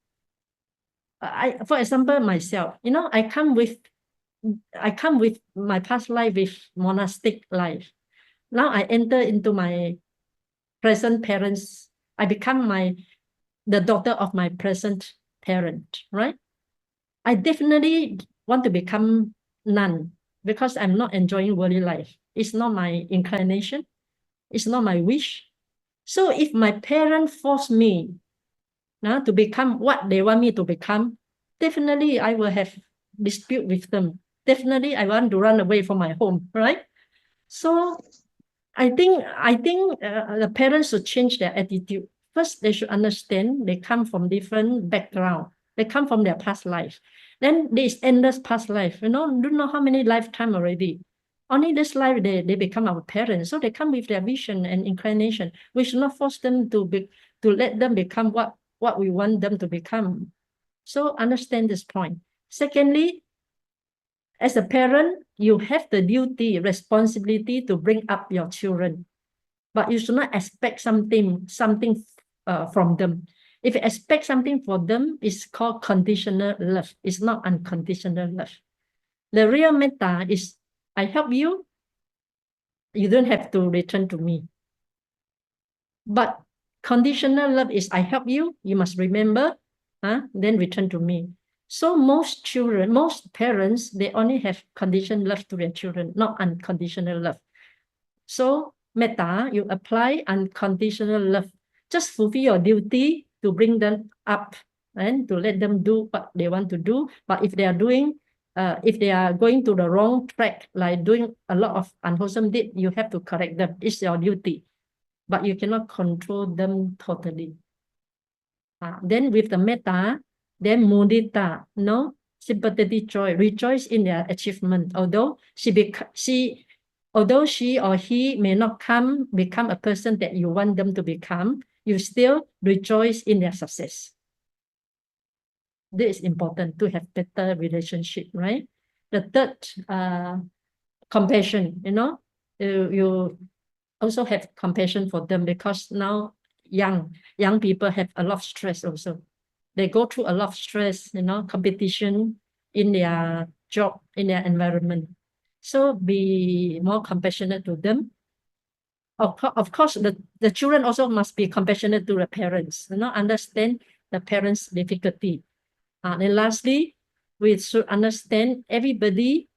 For example, myself, I come with my past life with monastic life. Now I enter into my present parents. I become the daughter of my present parent, right? I definitely want to become nun because I'm not enjoying worldly life. It's not my inclination. It's not my wish. So if my parents force me to become what they want me to become, definitely I will have dispute with them. Definitely I want to run away from my home, right? So I think the parents should change their attitude. First, they should understand they come from different background. They come from their past life. Then this endless past life, don't know how many lifetime already. Only this life they become our parents. So they come with their vision and inclination. We should not force them to let them become what we want them to become. So understand this point. Secondly, as a parent, you have the duty, responsibility to bring up your children, but you should not expect something from them. If you expect something from them, it's called conditional love. It's not unconditional love. The real metta is, I help you, you don't have to return to me. But conditional love is, I help you, you must remember, then return to me. So most parents, they only have conditional love to their children, not unconditional love. So metta, you apply unconditional love. Just fulfill your duty to bring them up and to let them do what they want to do. But if they are going to the wrong track, like doing a lot of unwholesome deed, you have to correct them. It's your duty. But you cannot control them totally. Then with the metta, then mudita, sympathetic joy, rejoice in their achievement. Although she or he may not become a person that you want them to become, you still rejoice in their success. This is important to have better relationship, right? The third, compassion, you also have compassion for them because now young people have a lot of stress also. They go through a lot of stress, competition in their job, in their environment. So be more compassionate to them. Of course, the children also must be compassionate to the parents, understand the parents' difficulty. And lastly, we should understand everybody,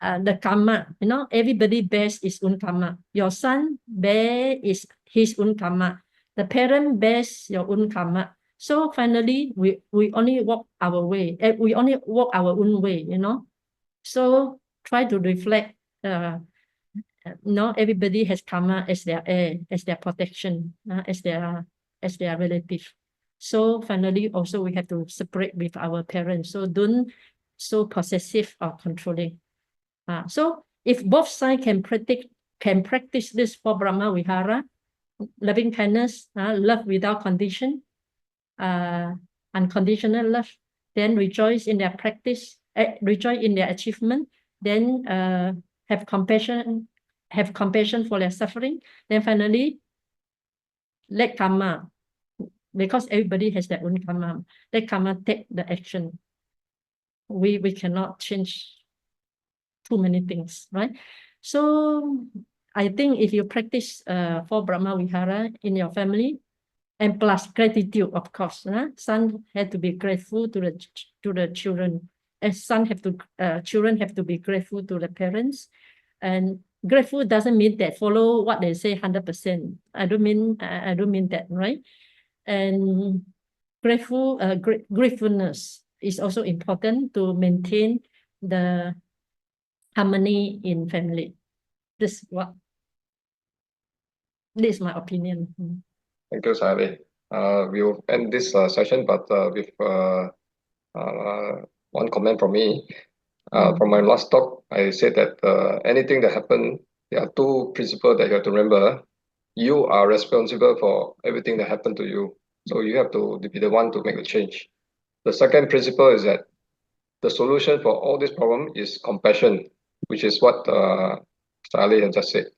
the karma, everybody bears his own karma. Your son bears his own karma. The parent bears your own karma. So finally, we only walk our way. We only walk our own way, So try to reflect, everybody has karma as their heir, as their protection, as their relative. So finally, also we have to separate with our parents. So don't so possessive or controlling. So if both sides can practice can practice this for Brahma Vihara, loving kindness, love without condition, unconditional love, then rejoice in their practice, rejoice in their achievement, then have compassion for their suffering, then finally let karma, because everybody has their own karma, let karma take the action. We cannot change too many things, right? So I think if you practice for Brahma Vihara in your family, and plus gratitude, of course, son had to be grateful to the children, and children have to be grateful to the parents, and grateful doesn't mean that follow what they say 100%. I don't mean that, right? And gratefulness is also important to maintain the harmony in family. This is my opinion. Thank you, Sayalay. We'll end this session, but with one comment from me. From my last talk, I said that anything that happened, there are two principles that you have to remember. You are responsible for everything that happened to you. So you have to be the one to make a change. The second principle is that the solution for all this problem is compassion, which is what Sayalay has just said.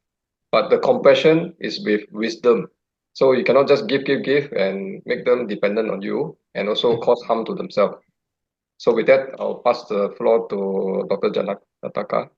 But the compassion is with wisdom. So you cannot just give and make them dependent on you and also cause harm to themselves. So with that, I'll pass the floor to Dr. Janataka.